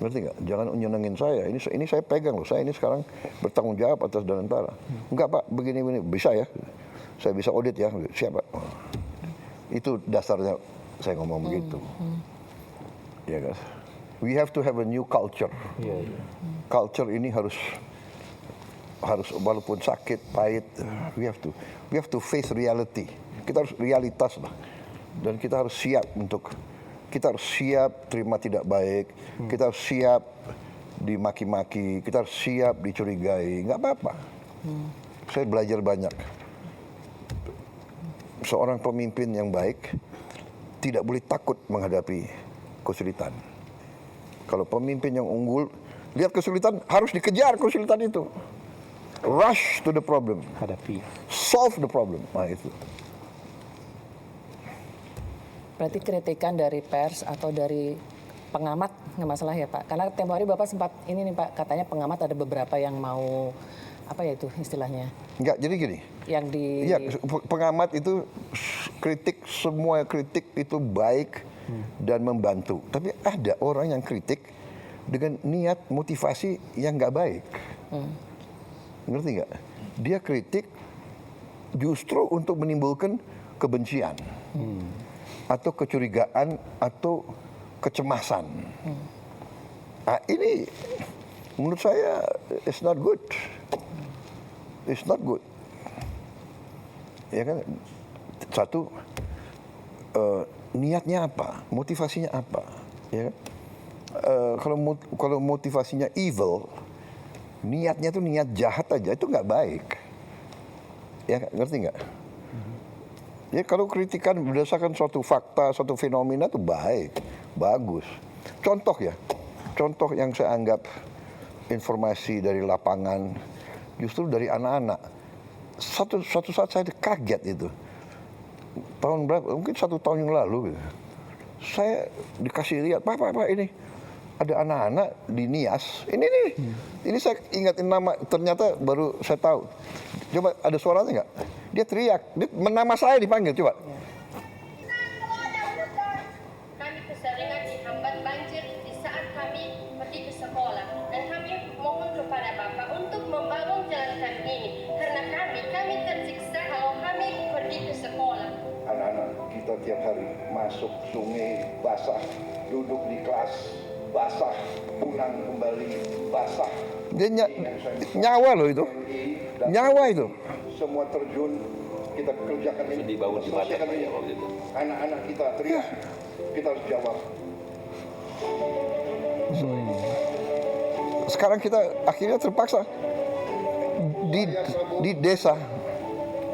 ngerti nggak? Jangan nyenengin saya. Ini saya pegang loh. Saya ini sekarang bertanggung jawab atas Danantara. Enggak Pak, begini bisa ya? Saya bisa audit ya. Siap Pak. Itu dasarnya saya ngomong begitu. Ya kan? We have to have a new culture. Culture ini harus walaupun sakit, pahit, we have to face reality. Kita harus realitas lah. Dan kita harus siap terima tidak baik, kita harus siap dimaki-maki, kita harus siap dicurigai, nggak apa-apa. Saya belajar banyak. Seorang pemimpin yang baik tidak boleh takut menghadapi kesulitan. Kalau pemimpin yang unggul, lihat kesulitan, harus dikejar kesulitan itu. Rush to the problem. Hadapi. Solve the problem. Nah itu. Berarti kritikan dari pers atau dari pengamat nggak masalah ya Pak? Karena tempo hari Bapak sempat ini nih Pak, katanya pengamat ada beberapa yang mau, apa ya itu istilahnya? Enggak, jadi gini. Yang di... Iya, pengamat itu semua kritik itu baik dan membantu. Tapi ada orang yang kritik dengan niat motivasi yang nggak baik. Ngerti nggak? Dia kritik justru untuk menimbulkan kebencian. Atau kecurigaan atau kecemasan. Nah, ini menurut saya it's not good. It's not good. Ya kan? Satu, niatnya apa? Motivasinya apa? Ya kan? Kalau motivasinya evil, niatnya tuh niat jahat aja, itu nggak baik. Ya, ngerti nggak? Ya kalau kritikan berdasarkan suatu fakta, suatu fenomena itu baik, bagus. Contoh yang saya anggap informasi dari lapangan, justru dari anak-anak. Suatu saat saya kaget itu. Tahun berapa? Mungkin 1 tahun yang lalu. Saya dikasih lihat, Pak, ini ada anak-anak di Nias. Ini saya ingatin nama, ternyata baru saya tahu. Coba ada suaranya nggak? Dia teriak, nama saya dipanggil, coba. Kami keseringan dihambat banjir di saat kami pergi ke sekolah. Dan kami mohon kepada Bapak untuk membangun jalan kami ini. Karena kami tersiksa kalau kami pergi ke sekolah. Anak-anak kita tiap hari masuk sungai basah, duduk di kelas basah, pulang kembali basah. Dia nyawa loh itu, nyawa itu. Semua terjun, kita kerjakan ini. Dibangun di Batak ya waktu itu. Anak-anak kita teriak, kita harus jawab. Sekarang kita akhirnya terpaksa di desa.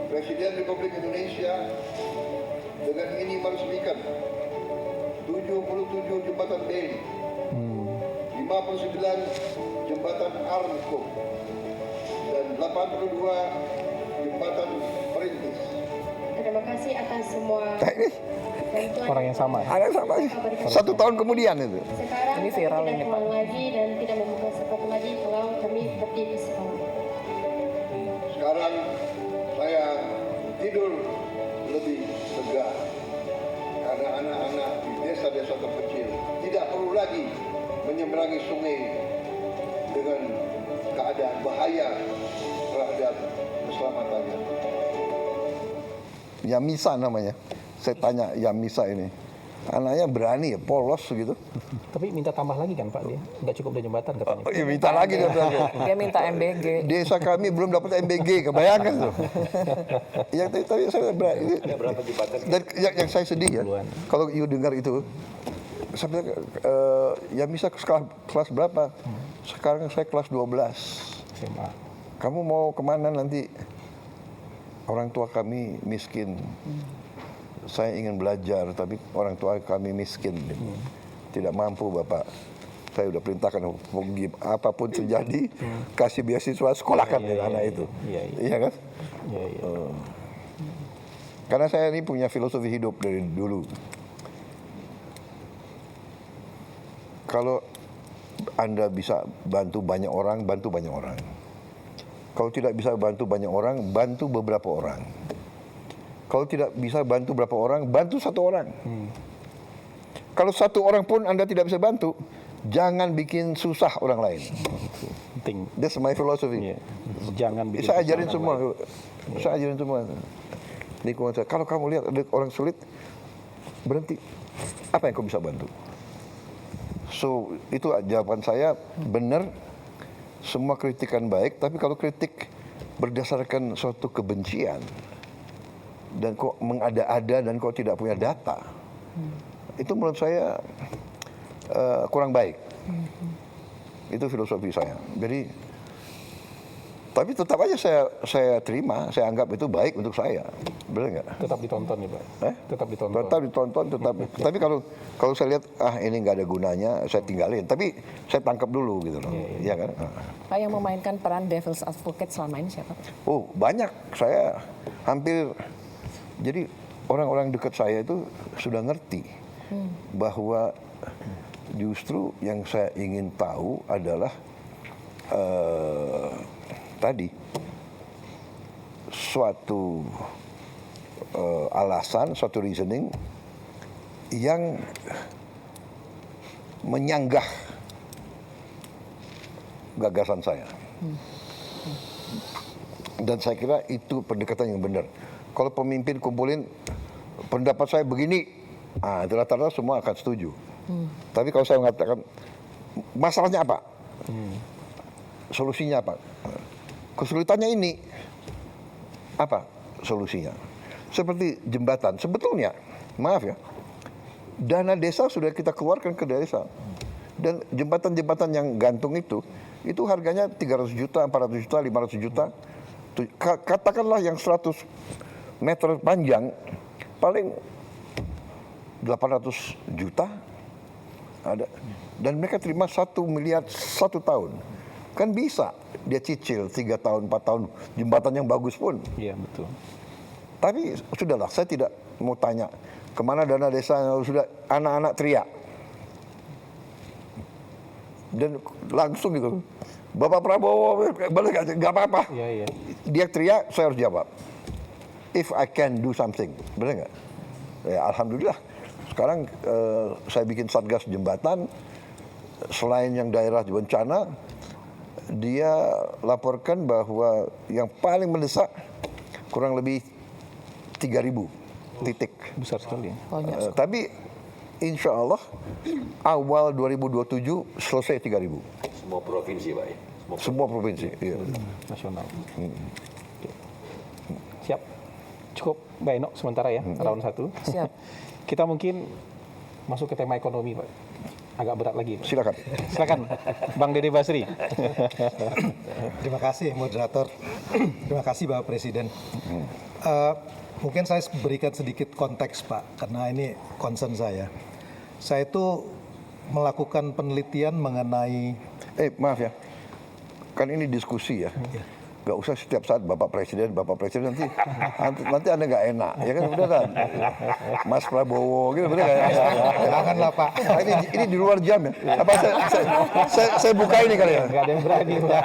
Presiden Republik Indonesia dengan ini meresmikan 77 jembatan Bailey, 59 jembatan Armco, dan 82 jembatan perintis. Terima kasih atas semua bantuan. Orang yang sama. Ada sama. 1 tahun kemudian itu. Sekarang Ini viral kami ini, tidak Pak. ulang lagi dan tidak membuka sekolah lagi kalau kami pergi ke sekolah. Sekarang saya tidur lebih lega karena anak-anak di desa-desa terkecil tidak perlu lagi menyeberangi sungai dengan keadaan bahaya terhadap keselamatannya. Ya misa namanya. saya tanya Yamisa ini, anaknya berani ya, polos gitu. Tapi minta tambah lagi kan Pak dia? Nggak cukup dari jembatan katanya. Oh, ya minta lagi dia bilang. Dia minta MBG. Desa kami belum dapat MBG, kebayangkan tuh. Yang tapi saya berani. Berapa jembatan? Dan yang saya sedih ya, Puluhan. kalau you dengar itu, sampai Yamisa kelas berapa? Sekarang saya kelas 12. SMA. Kamu mau kemana nanti? Orang tua kami miskin. Saya ingin belajar, tapi orang tua kami miskin. Tidak mampu Bapak. Saya udah perintahkan, apapun terjadi, kasih beasiswa sekolahkan anak itu. Iya kan? Iya. Karena saya ini punya filosofi hidup dari dulu. Kalau Anda bisa bantu banyak orang, bantu banyak orang. Kalau tidak bisa bantu banyak orang, bantu beberapa orang. Kalau tidak bisa bantu berapa orang, bantu satu orang. Kalau satu orang pun Anda tidak bisa bantu, jangan bikin susah orang lain. Penting. That's my philosophy. Iya. Jangan bikin Saya susah ajarin orang semua. lain. Saya ajarin semua. Lingkungan saya. Kalau kamu lihat ada orang sulit, berhenti. Apa yang kau bisa bantu? So, itu jawaban saya benar. Semua kritikan baik, tapi kalau kritik berdasarkan suatu kebencian dan kok mengada-ada dan kok tidak punya data, itu menurut saya kurang baik. Itu filosofi saya. Jadi, tapi tetap aja saya terima, saya anggap itu baik untuk saya, benar nggak? Tetap ditonton ya Pak? Tetap ditonton. Tetap ditonton, tetap. Tapi kalau saya lihat ini nggak ada gunanya, saya tinggalin. Tapi saya tangkap dulu gitu loh, iya kan? Pak, yang memainkan peran devil's advocate selama ini siapa? Oh banyak, saya hampir. Jadi orang-orang dekat saya itu sudah ngerti bahwa justru yang saya ingin tahu adalah tadi suatu alasan, suatu reasoning yang menyanggah gagasan saya. Dan saya kira itu pendekatan yang benar. Kalau pemimpin kumpulin pendapat saya begini, itu rata-rata semua akan setuju. Tapi kalau saya mengatakan masalahnya apa, solusinya apa, kesulitannya ini, apa solusinya? Seperti jembatan, sebetulnya, maaf ya, dana desa sudah kita keluarkan ke desa. Dan jembatan-jembatan yang gantung itu harganya 300 juta, 400 juta, 500 juta. Katakanlah yang 100 meter panjang, paling 800 juta ada. Dan mereka terima 1 miliar 1 tahun. Kan bisa dia cicil 3 tahun, 4 tahun, jembatan yang bagus pun. Iya betul. Tapi sudahlah, saya tidak mau tanya kemana dana desa, sudah anak-anak teriak. Dan langsung gitu, Bapak Prabowo, balik nggak apa-apa. Iya. Dia teriak, saya harus jawab. If I can do something, benar nggak? Ya, alhamdulillah. Sekarang saya bikin satgas jembatan, selain yang daerah bencana, dia laporkan bahwa yang paling mendesak kurang lebih 3.000 titik. Besar sekali. Tapi insya Allah awal 2027 selesai 3.000. Semua provinsi Pak ya? Semua provinsi. Iya. Nasional. Oke. Siap. Cukup Mbak Eno sementara ya, round 1. Siap. Kita mungkin masuk ke tema ekonomi Pak. Agak berat lagi. Silakan. Silakan Bang Dede Basri. Terima kasih moderator. Terima kasih Bapak Presiden. Mungkin saya berikan sedikit konteks Pak, karena ini concern saya. Saya itu melakukan penelitian mengenai... Maaf ya, kan ini diskusi ya. Gak usah setiap saat Bapak Presiden nanti Anda gak enak, ya kan, udah kan? Mas Prabowo gitu, bener gak? Janganlah Pak. Ini di luar jam ya. Apa saya buka ini kali ya? Gak ada yang berani Pak.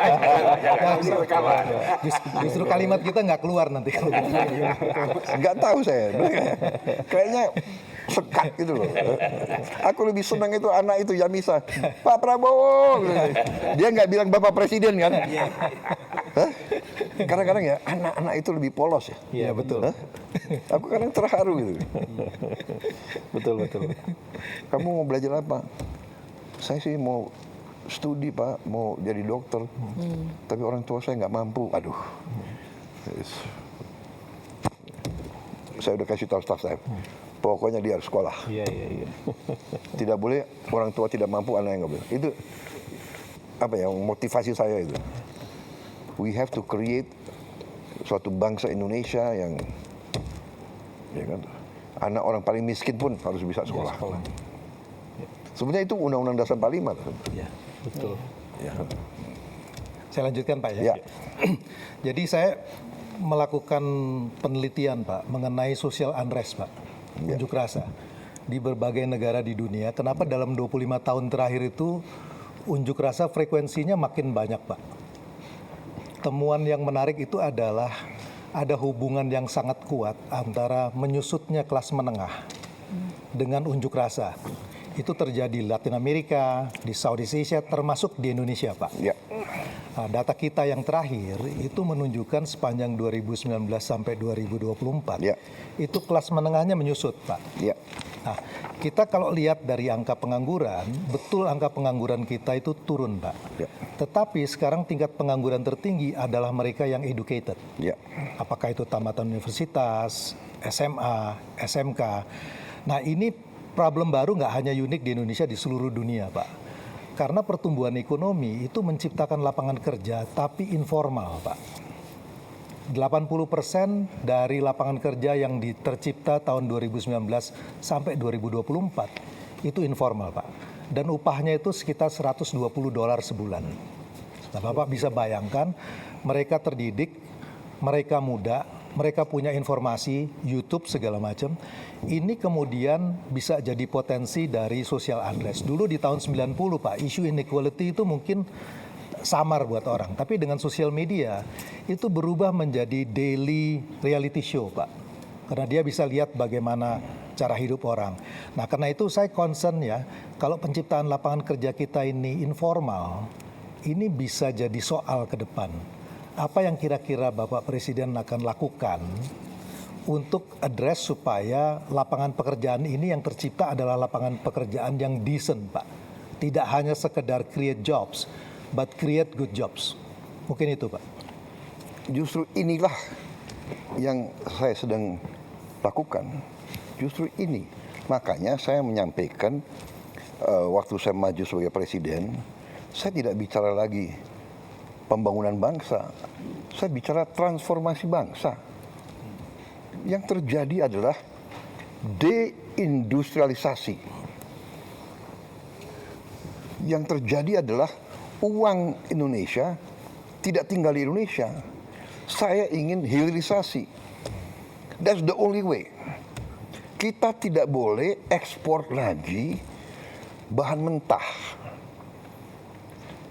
Justru kalimat kita nggak keluar nanti kalau gitu. Nggak tahu saya, bener gak ya? Kayaknya sekat gitu loh. Aku lebih senang itu anak itu Yamisa, Pak Prabowo. Dia nggak bilang Bapak Presiden kan? Hah? Kadang-kadang ya anak-anak itu lebih polos ya. Iya betul. Hah? Aku kadang terharu gitu. Betul, betul. Kamu mau belajar apa? Saya sih mau studi Pak, mau jadi dokter. Tapi orang tua saya nggak mampu. Aduh. Saya udah kasih tahu staf saya. Pokoknya dia harus sekolah. Iya, iya, iya. Tidak boleh orang tua tidak mampu, anak yang nggak boleh. Itu apa ya motivasi saya itu. We have to create suatu bangsa Indonesia yang ya kan, anak orang paling miskin pun harus bisa sekolah. Sebenarnya itu Undang-Undang Dasar 45. Ya, betul. Ya. Saya lanjutkan Pak ya. Ya. Jadi saya melakukan penelitian Pak mengenai social unrest Pak, unjuk rasa di berbagai negara di dunia. Kenapa dalam 25 tahun terakhir itu unjuk rasa frekuensinya makin banyak Pak? Temuan yang menarik itu adalah ada hubungan yang sangat kuat antara menyusutnya kelas menengah dengan unjuk rasa. Itu terjadi di Latin Amerika, di Southeast Asia, termasuk di Indonesia, Pak. Ya. Nah, data kita yang terakhir itu menunjukkan sepanjang 2019 sampai 2024, Ya. itu kelas menengahnya menyusut, Pak. Ya. Nah, kita kalau lihat dari angka pengangguran, betul angka pengangguran kita itu turun, Pak. Ya. Tetapi sekarang tingkat pengangguran tertinggi adalah mereka yang educated. Ya. Apakah itu tamatan universitas, SMA, SMK. Nah, ini problem baru nggak hanya unik di Indonesia, di seluruh dunia, Pak. Karena pertumbuhan ekonomi itu menciptakan lapangan kerja, tapi informal, Pak. 80% dari lapangan kerja yang tercipta tahun 2019 sampai 2024 itu informal, Pak. Dan upahnya itu sekitar $120 sebulan. Nah, Bapak bisa bayangkan, mereka terdidik, mereka muda, mereka punya informasi, YouTube segala macam. Ini kemudian bisa jadi potensi dari social unrest. Dulu di tahun 90 Pak, isu inequality itu mungkin samar buat orang. Tapi dengan sosial media itu berubah menjadi daily reality show Pak. Karena dia bisa lihat bagaimana cara hidup orang. Nah karena itu saya concern ya, kalau penciptaan lapangan kerja kita ini informal, ini bisa jadi soal ke depan. Apa yang kira-kira Bapak Presiden akan lakukan untuk address supaya lapangan pekerjaan ini yang tercipta adalah lapangan pekerjaan yang decent, Pak. Tidak hanya sekedar create jobs, but create good jobs. Mungkin itu, Pak. Justru inilah yang saya sedang lakukan. Justru ini. Makanya saya menyampaikan waktu saya maju sebagai presiden, saya tidak bicara lagi pembangunan bangsa. Saya bicara transformasi bangsa. Yang terjadi adalah deindustrialisasi. Yang terjadi adalah uang Indonesia tidak tinggal di Indonesia. Saya ingin hilirisasi. That's the only way. Kita tidak boleh ekspor lagi bahan mentah.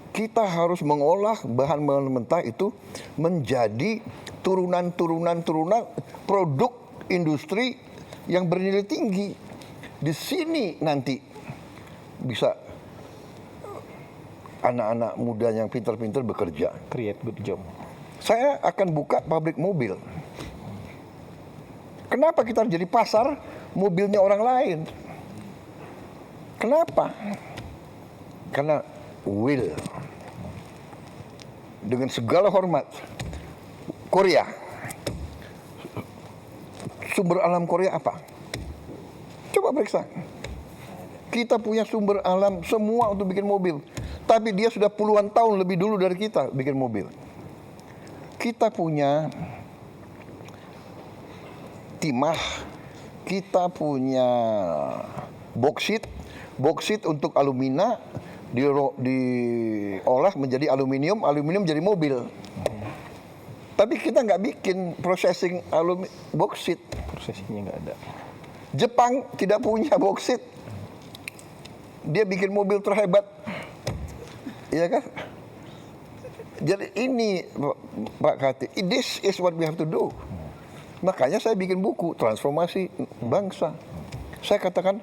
Kita harus mengolah bahan mentah itu menjadi turunan produk industri yang bernilai tinggi. Di sini nanti bisa anak-anak muda yang pintar-pintar bekerja. Create good job. Saya akan buka pabrik mobil. Kenapa kita harus jadi pasar mobilnya orang lain? Kenapa? Karena will. Dengan segala hormat, Korea, sumber alam Korea apa? Coba periksa. Kita punya sumber alam semua untuk bikin mobil, tapi dia sudah puluhan tahun lebih dulu dari kita bikin mobil. Kita punya timah, kita punya boksit untuk alumina, diolah menjadi aluminium jadi mobil. Tapi kita nggak bikin processing boksit. Prosesnya nggak ada. Jepang tidak punya boksit. Dia bikin mobil terhebat. Iya kan? Jadi ini Pak Kati, this is what we have to do. Makanya saya bikin buku transformasi bangsa. Saya katakan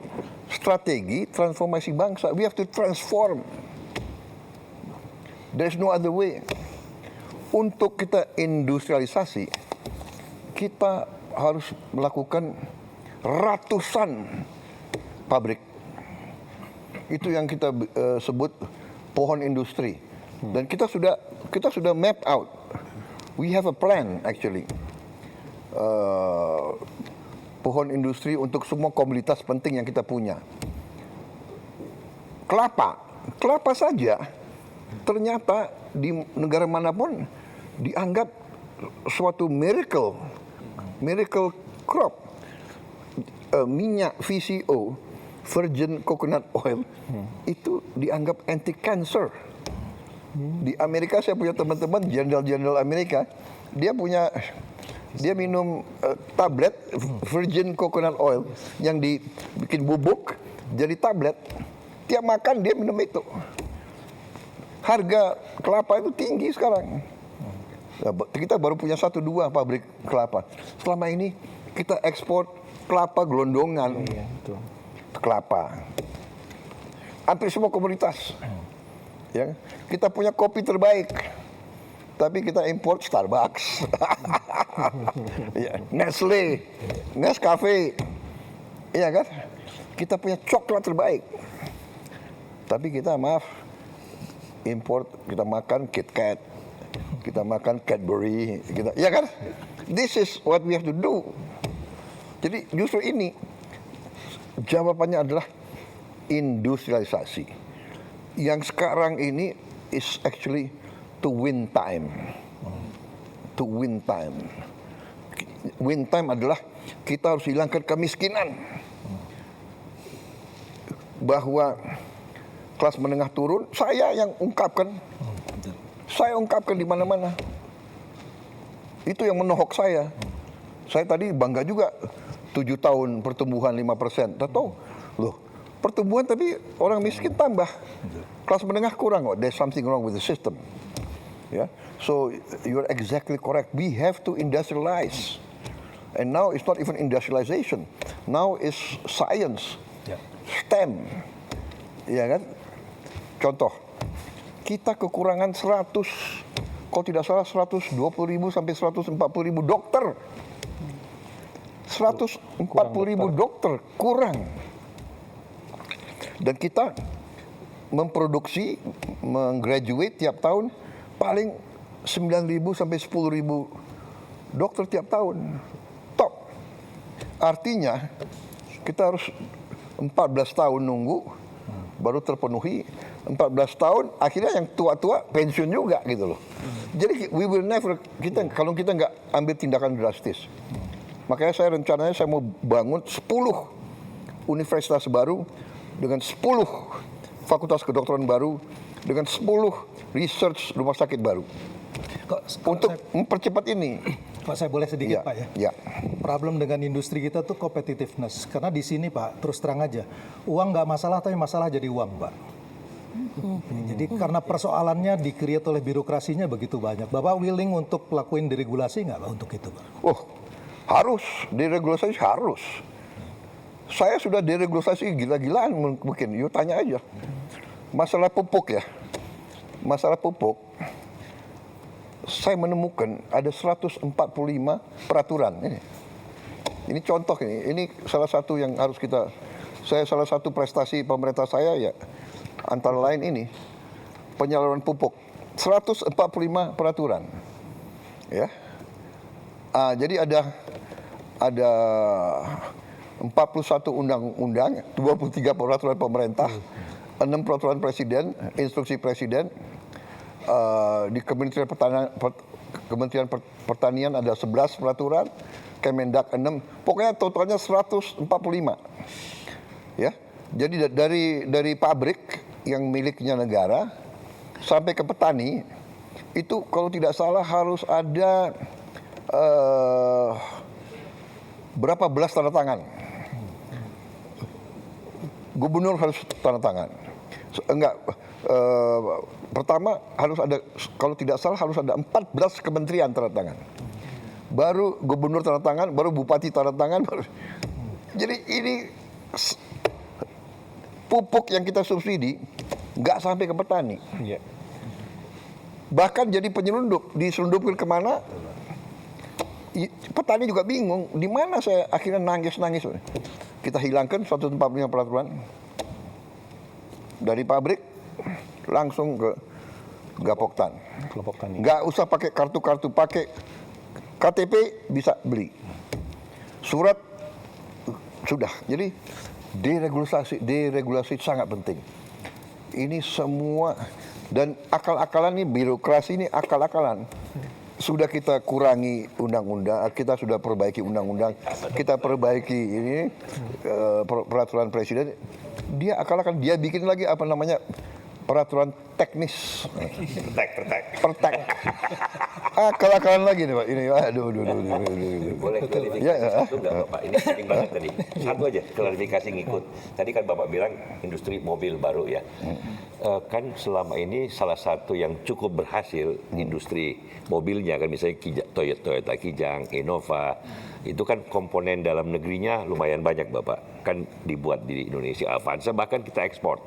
strategi transformasi bangsa. We have to transform. There's no other way. untuk kita industrialisasi, kita harus melakukan ratusan pabrik. Itu yang kita sebut pohon industri. Dan kita sudah map out. We have a plan actually. Pohon industri untuk semua komoditas penting yang kita punya. Kelapa saja ternyata di negara manapun dianggap suatu miracle crop. Minyak VCO, virgin coconut oil, itu dianggap anti cancer. Di Amerika saya punya teman-teman jenderal-jenderal Amerika, dia minum tablet virgin coconut oil yang dibikin bubuk jadi tablet. Tiap makan dia minum itu. Harga kelapa itu tinggi sekarang. Kita baru punya 1-2 pabrik kelapa. Selama ini kita ekspor kelapa gelondongan. Kelapa. Hampir semua komoditas. Ya, kita punya kopi terbaik. Tapi kita import Starbucks, ya, Nestle, Nescafe, iya kan? Kita punya coklat terbaik. Tapi kita import, kita makan KitKat, kita makan Cadbury, iya kan? This is what we have to do. Jadi justru ini jawabannya adalah industrialisasi. Yang sekarang ini is actually to win time. To win time. Win time adalah kita harus hilangkan kemiskinan. Bahwa kelas menengah turun, saya yang ungkapkan. Saya ungkapkan di mana-mana. Itu yang menohok saya. Saya tadi bangga juga 7 tahun pertumbuhan 5%. Tahu? Loh, pertumbuhan tapi orang miskin tambah. Kelas menengah kurang kok. There's something wrong with the system. Yeah. So you're exactly correct. We have to industrialize. And now it's not even industrialization. Now it's science. STEM. Ya kan? Contoh, kita kekurangan 100, kalau tidak salah 120.000 sampai 140.000 dokter. 140.000 dokter kurang. Dan kita memproduksi, menggraduate tiap tahun paling 9.000 sampai 10.000 dokter tiap tahun. Top. Artinya kita harus 14 tahun nunggu baru terpenuhi. 14 tahun akhirnya yang tua-tua pensiun juga gitu loh. Jadi we will never, kalau kita nggak ambil tindakan drastis. Makanya rencananya saya mau bangun 10 universitas baru dengan 10 fakultas kedokteran baru dengan 10 research rumah sakit baru. Untuk mempercepat ini. Pak, saya boleh sedikit, Ya, Pak ya? ya. Problem dengan industri kita tuh competitiveness. Karena di sini, Pak, terus terang aja, uang nggak masalah, tapi masalah jadi uang, Pak. Jadi karena persoalannya di-create oleh birokrasinya begitu banyak. Bapak willing untuk lakuin deregulasi nggak, Pak, untuk itu, Pak? Oh, harus. Deregulasi harus. Saya sudah deregulasi gila-gilaan mungkin. Yuk tanya aja. Masalah pupuk ya. Masalah pupuk. Saya menemukan ada 145 peraturan. Ini contoh ini. Ini salah satu yang harus kita. Salah satu prestasi pemerintah saya ya. Antara lain ini penyaluran pupuk 145 peraturan, ya. Jadi ada 41 undang-undang, 23 peraturan pemerintah, 6 peraturan presiden, instruksi presiden. Di Kementerian Pertanian ada 11 peraturan, Kemendak 6, pokoknya totalnya 145, ya. Jadi dari pabrik yang miliknya negara sampai ke petani itu kalau tidak salah harus ada berapa belas tanda tangan. Gubernur harus tanda tangan. Pertama harus ada, kalau tidak salah harus ada 14 kementerian tanda tangan. Baru gubernur tanda tangan, baru bupati tanda tangan. Jadi ini pupuk yang kita subsidi nggak sampai ke petani. Bahkan jadi penyelundup, diselundupkan kemana? Petani juga bingung, di mana saya akhirnya nangis-nangis. Kita hilangkan 145 peraturan dari pabrik langsung ke Gapoktan. Kelompok tani. Nggak usah pakai kartu-kartu, pakai KTP bisa beli. Surat sudah. Jadi deregulasi sangat penting. Ini semua dan akal-akalan ini, birokrasi ini akal-akalan. Sudah kita kurangi undang-undang, kita sudah perbaiki undang-undang, kita perbaiki ini peraturan presiden. Dia akal-akalan, dia bikin lagi apa namanya peraturan teknis. Pertek. Akal-akalan lagi nih Pak. Ini aduh. Boleh klarifikasi Ya. satu nggak Bapak? Ini penting banget tadi. Satu aja klarifikasi ngikut. Tadi kan Bapak bilang industri mobil baru ya. Kan selama ini salah satu yang cukup berhasil industri mobilnya kan misalnya Toyota Kijang, Innova, itu kan komponen dalam negerinya lumayan banyak Bapak. Kan dibuat di Indonesia, Avanza bahkan kita ekspor.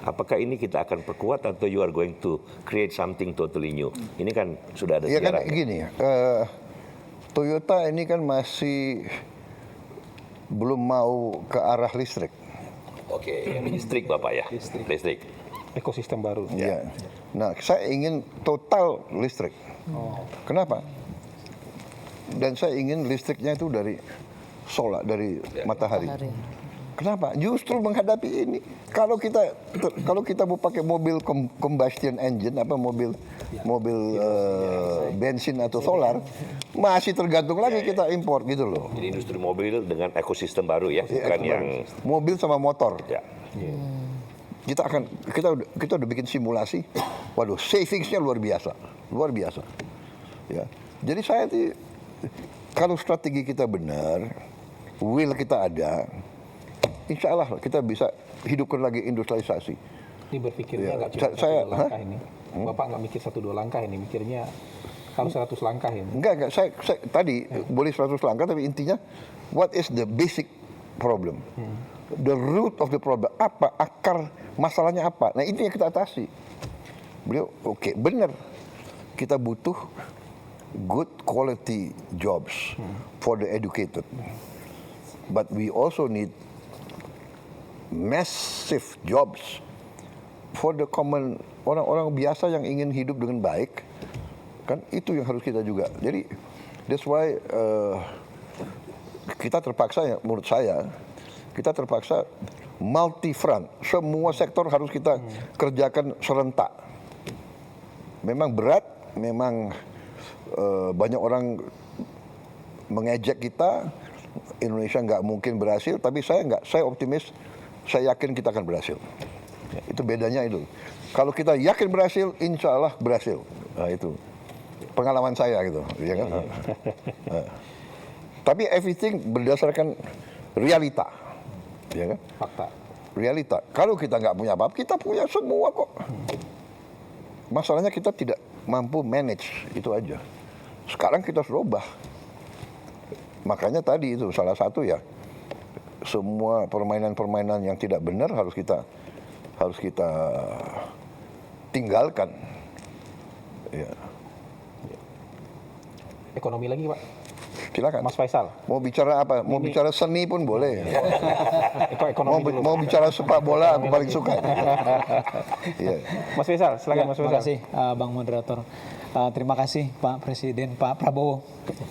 Apakah ini kita akan perkuat atau you are going to create something totally new? Ini kan sudah ada Ya kan sejarah. gini ya, Toyota ini kan masih belum mau ke arah listrik. Oke, yang listrik Bapak ya. Listrik. Ekosistem baru. Ya. Nah, saya ingin total listrik. Kenapa? Dan saya ingin listriknya itu dari solar, dari matahari. Kenapa? Justru menghadapi ini. Kalau kita mau pakai mobil combustion engine, apa mobil bensin atau solar, masih tergantung lagi kita impor gitu loh. Jadi industri mobil dengan ekosistem baru ya, bukan yang Mobil sama motor. ya. Kita udah bikin simulasi. Waduh, savingsnya luar biasa. Ya. Jadi saya kalau strategi kita benar, will kita ada, insya Allah kita bisa hidupkan lagi industrialisasi. Ini berpikirnya Ya, nggak cuma saya- 1-2 langkah ini. Bapak nggak mikir 1-2 langkah ini, mikirnya harus 100 langkah ini. Enggak, saya tadi boleh 100 langkah, tapi intinya what is the basic problem? The root of the problem, apa akar masalahnya apa? Nah, itu yang kita atasi. Beliau oke, benar. Kita butuh good quality jobs for the educated. But we also need massive jobs for the common orang-orang biasa yang ingin hidup dengan baik. Kan itu yang harus kita juga. Jadi that's why kita terpaksa ya, menurut saya kita terpaksa multi front. Semua sektor harus kita kerjakan serentak. Memang berat, memang banyak orang mengejek kita. Indonesia nggak mungkin berhasil, tapi saya optimis, saya yakin kita akan berhasil. Itu bedanya itu. Kalau kita yakin berhasil, insya Allah berhasil. Nah, itu pengalaman saya gitu, ya kan? Tapi everything berdasarkan realita, ya kan? Fakta. Realita. Kalau kita nggak punya apa-apa, kita punya semua kok. Masalahnya kita tidak mampu manage, itu aja. Sekarang kita harus ubah. Makanya tadi itu salah satu ya, semua permainan-permainan yang tidak benar harus kita tinggalkan. Ya. Ekonomi lagi Pak. Silakan. Mas Faisal. Mau bicara apa? Mau bicara seni pun boleh. Ekonomi dulu. Mau bicara sepak bola aku paling suka. Iya. Mas Faisal, silakan Mas Terima Faisal. kasih Bang Moderator. Terima kasih Pak Presiden, Pak Prabowo.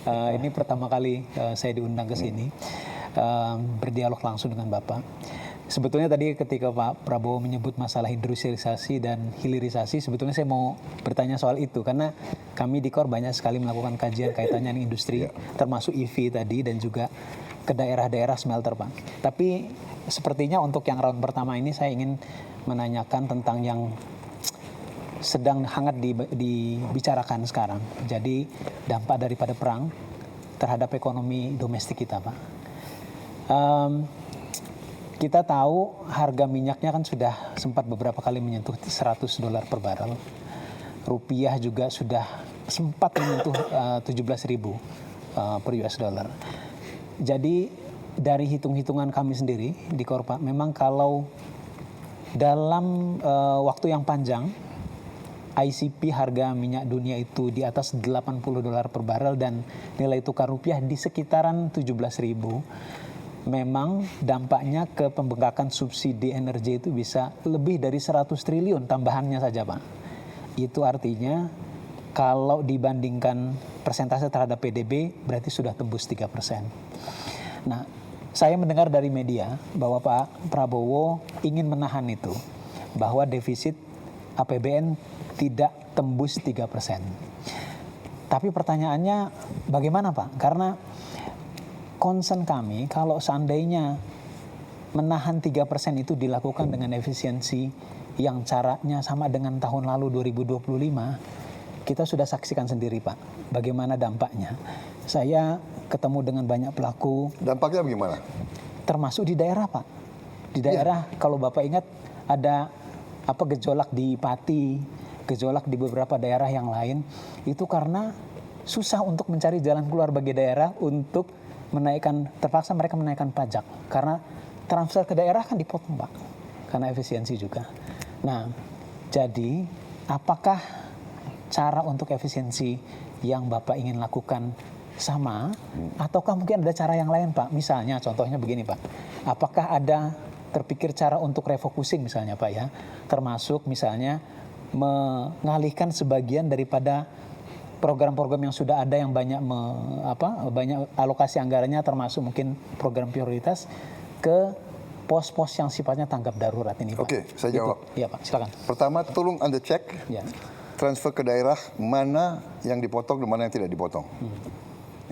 Ini pertama kali saya diundang ke sini berdialog langsung dengan Bapak. Sebetulnya tadi ketika Pak Prabowo menyebut masalah industrialisasi dan hilirisasi, sebetulnya saya mau bertanya soal itu karena kami di KOR banyak sekali melakukan kajian kaitannya dengan industri, termasuk EV tadi dan juga ke daerah-daerah smelter, Pak. Tapi sepertinya untuk yang round pertama ini saya ingin menanyakan tentang yang sedang hangat dibicarakan sekarang. Jadi dampak daripada perang terhadap ekonomi domestik kita, Pak. Kita tahu harga minyaknya kan sudah sempat beberapa kali menyentuh $100 per barel. Rupiah juga sudah sempat menyentuh 17.000 per US dollar. Jadi dari hitung-hitungan kami sendiri di Korpa, memang kalau dalam waktu yang panjang ICP harga minyak dunia itu di atas $80 per barel dan nilai tukar rupiah di sekitaran 17.000, memang dampaknya ke pembengkakan subsidi energi itu bisa lebih dari 100 triliun tambahannya saja, Pak. Itu artinya kalau dibandingkan persentase terhadap PDB berarti sudah tembus 3%. Nah, saya mendengar dari media bahwa Pak Prabowo ingin menahan itu, bahwa defisit APBN tidak tembus 3%. Tapi pertanyaannya bagaimana, Pak? Karena concern kami kalau seandainya menahan 3% itu dilakukan dengan efisiensi yang caranya sama dengan tahun lalu 2025, kita sudah saksikan sendiri, Pak, bagaimana dampaknya. Saya ketemu dengan banyak pelaku. Dampaknya bagaimana? Termasuk di daerah, Pak. Di daerah, kalau Bapak ingat ada gejolak di Pati, gejolak di beberapa daerah yang lain, itu karena susah untuk mencari jalan keluar bagi daerah untuk terpaksa mereka menaikkan pajak karena transfer ke daerah kan dipotong, Pak, karena efisiensi juga. Nah, jadi apakah cara untuk efisiensi yang Bapak ingin lakukan sama, ataukah mungkin ada cara yang lain, Pak? Misalnya contohnya begini, Pak, apakah ada terpikir cara untuk refocusing misalnya, Pak, ya, termasuk misalnya mengalihkan sebagian daripada program-program yang sudah ada yang banyak alokasi anggarannya, termasuk mungkin program prioritas, ke pos-pos yang sifatnya tanggap darurat ini, Pak. Oke, saya jawab. Iya, Pak, silakan. Pertama, tolong Anda cek Ya. transfer ke daerah mana yang dipotong dan mana yang tidak dipotong.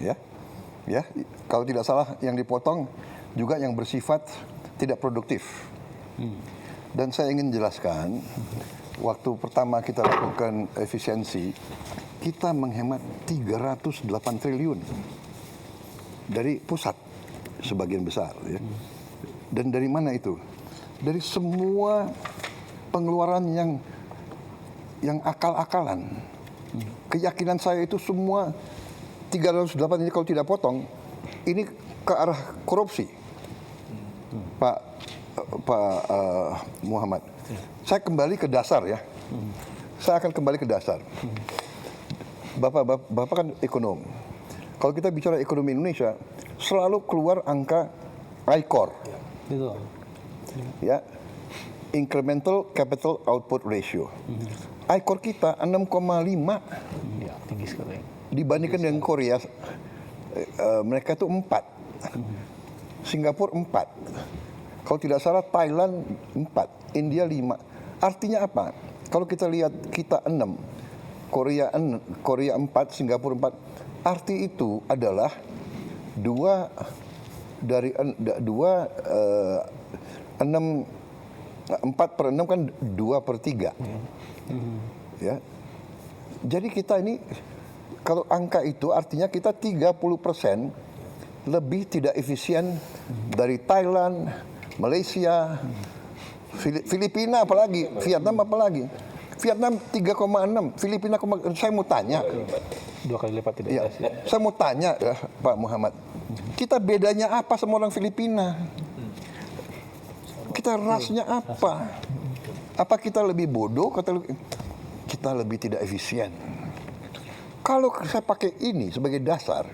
Ya, kalau tidak salah yang dipotong juga yang bersifat tidak produktif. Dan saya ingin jelaskan, waktu pertama kita lakukan efisiensi, kita menghemat 308 triliun dari pusat sebagian besar, ya. Dan dari mana itu? Dari semua pengeluaran yang akal-akalan. Keyakinan saya itu semua 308 ini kalau tidak potong, ini ke arah korupsi. Pak Muhammad, saya kembali ke dasar, ya. Saya akan kembali ke dasar. Bapak kan ekonom. Kalau kita bicara ekonomi Indonesia, selalu keluar angka ICOR. Betul. Ya, incremental capital output ratio. ICOR kita 6,5. Ya, tinggi sekali. Dibandingkan dengan Korea, mereka itu 4. Singapura 4. Kalau tidak salah Thailand 4, India 5. Artinya apa? Kalau kita lihat kita 6, Korea 4, Singapura 4. Arti itu adalah 4 per 6 kan 2/3. Ya. Jadi kita ini, kalau angka itu artinya kita 30% lebih tidak efisien dari Thailand, Malaysia, Filipina apalagi, Vietnam apalagi. Vietnam 3,6, Filipina, saya mau tanya. 2 kali lipat tidak Ya, efisien. saya mau tanya, ya, Pak Muhammad, kita bedanya apa sama orang Filipina? Kita rasnya apa? Apa kita lebih bodoh? Kita lebih tidak efisien. Kalau saya pakai ini sebagai dasar,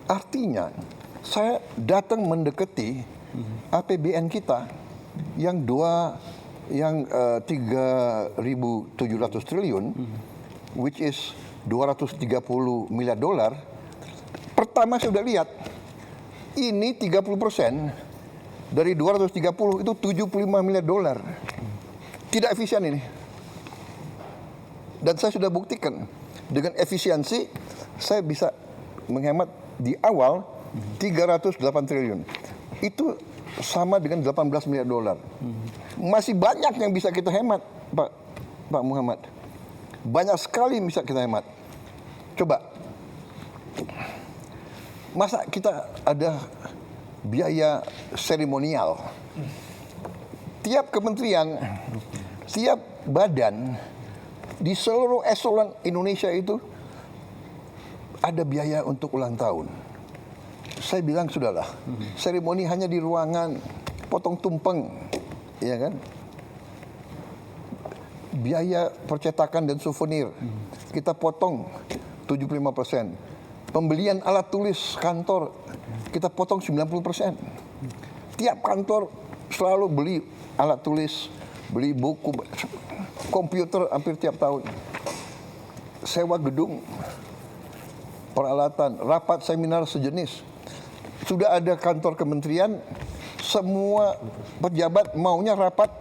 artinya saya datang mendekati APBN kita yang 3.700 triliun, which is 230 miliar dolar. Pertama saya sudah lihat, ini 30% dari 230 itu 75 miliar dolar. Tidak efisien ini. Dan saya sudah buktikan, dengan efisiensi saya bisa menghemat di awal 308 triliun. Itu sama dengan 18 miliar dolar. Masih banyak yang bisa kita hemat, Pak Muhammad. Banyak sekali yang bisa kita hemat. Coba, masa kita ada biaya seremonial? Tiap kementerian, tiap badan, di seluruh eselon Indonesia itu ada biaya untuk ulang tahun. Saya bilang sudahlah, seremoni hanya di ruangan, potong tumpeng, ya kan? biaya percetakan dan souvenir kita potong 75%. Pembelian alat tulis kantor kita potong 90%. Tiap kantor selalu beli alat tulis, beli buku, komputer hampir tiap tahun. Sewa gedung, peralatan, rapat seminar sejenis. Sudah ada kantor kementerian, semua pejabat maunya rapat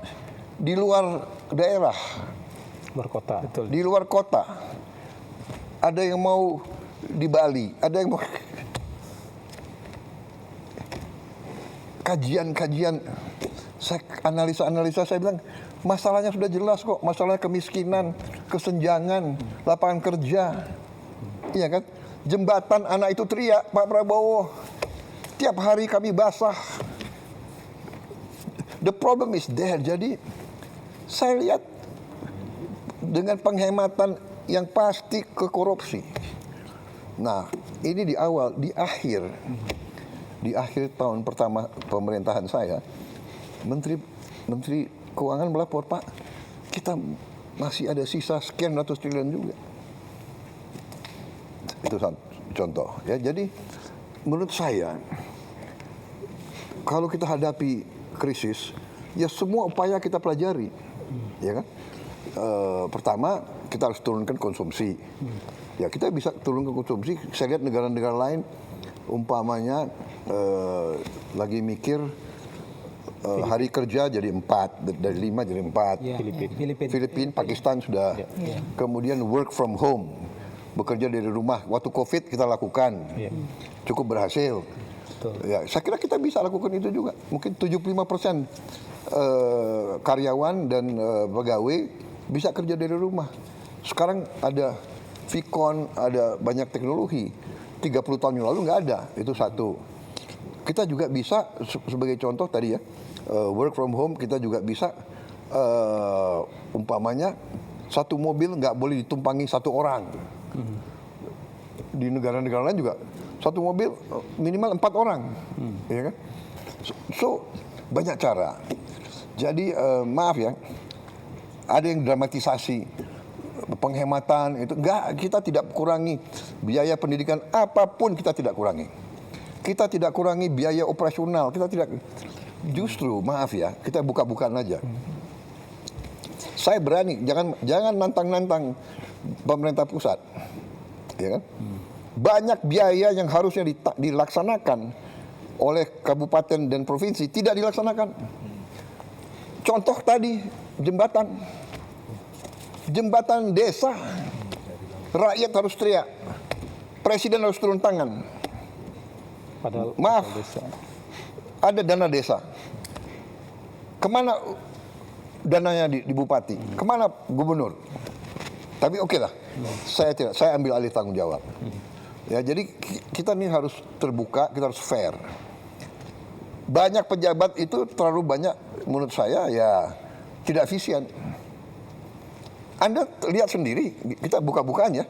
di luar daerah, Berkota. Betul. di luar kota. Ada yang mau di Bali, ada yang mau kajian-kajian, analisa-analisa, saya bilang masalahnya sudah jelas kok, masalah kemiskinan, kesenjangan, lapangan kerja, iya kan? Jembatan anak itu teriak, Pak Prabowo, tiap hari kami basah. The problem is there. Jadi saya lihat dengan penghematan yang pasti ke korupsi. Nah, ini di awal, di akhir tahun pertama pemerintahan saya, Menteri Keuangan melapor, Pak, kita masih ada sisa sekian ratus triliun juga. Itu contoh ya. Jadi menurut saya kalau kita hadapi krisis, ya semua upaya kita pelajari, ya kan? Pertama kita harus turunkan konsumsi. Ya kita bisa turunkan konsumsi. Saya lihat negara-negara lain, umpamanya lagi mikir hari kerja jadi 4, dari 5 jadi 4. Ya, Filipina, Pakistan sudah. Kemudian work from home, bekerja dari rumah. Waktu COVID kita lakukan, cukup berhasil. Ya, saya kira kita bisa lakukan itu juga. Mungkin 75% karyawan dan pegawai bisa kerja dari rumah. Sekarang ada Vicon, ada banyak teknologi. 30 tahun yang lalu nggak ada, itu satu. Kita juga bisa, sebagai contoh tadi ya, work from home, kita juga bisa, umpamanya, satu mobil nggak boleh ditumpangi satu orang. Di negara-negara lain juga, satu mobil minimal 4 orang. Ya kan? So, banyak cara. Jadi, maaf ya, ada yang dramatisasi penghematan itu. Enggak, kita tidak kurangi biaya pendidikan apapun, kita tidak kurangi. Kita tidak kurangi biaya operasional, kita tidak. Justru maaf ya, kita buka-bukaan aja. Saya berani, jangan nantang-nantang pemerintah pusat, ya kan? Banyak biaya yang harusnya dilaksanakan oleh kabupaten dan provinsi tidak dilaksanakan. Contoh tadi jembatan desa, rakyat harus teriak, presiden harus turun tangan. Padahal maaf, ada dana desa. Kemana dananya di bupati? Kemana gubernur? Tapi oke lah, saya ambil alih tanggung jawab. Ya, jadi kita ini harus terbuka, kita harus fair. Banyak pejabat itu terlalu banyak, menurut saya ya tidak efisien. Anda lihat sendiri, kita buka-bukaan ya.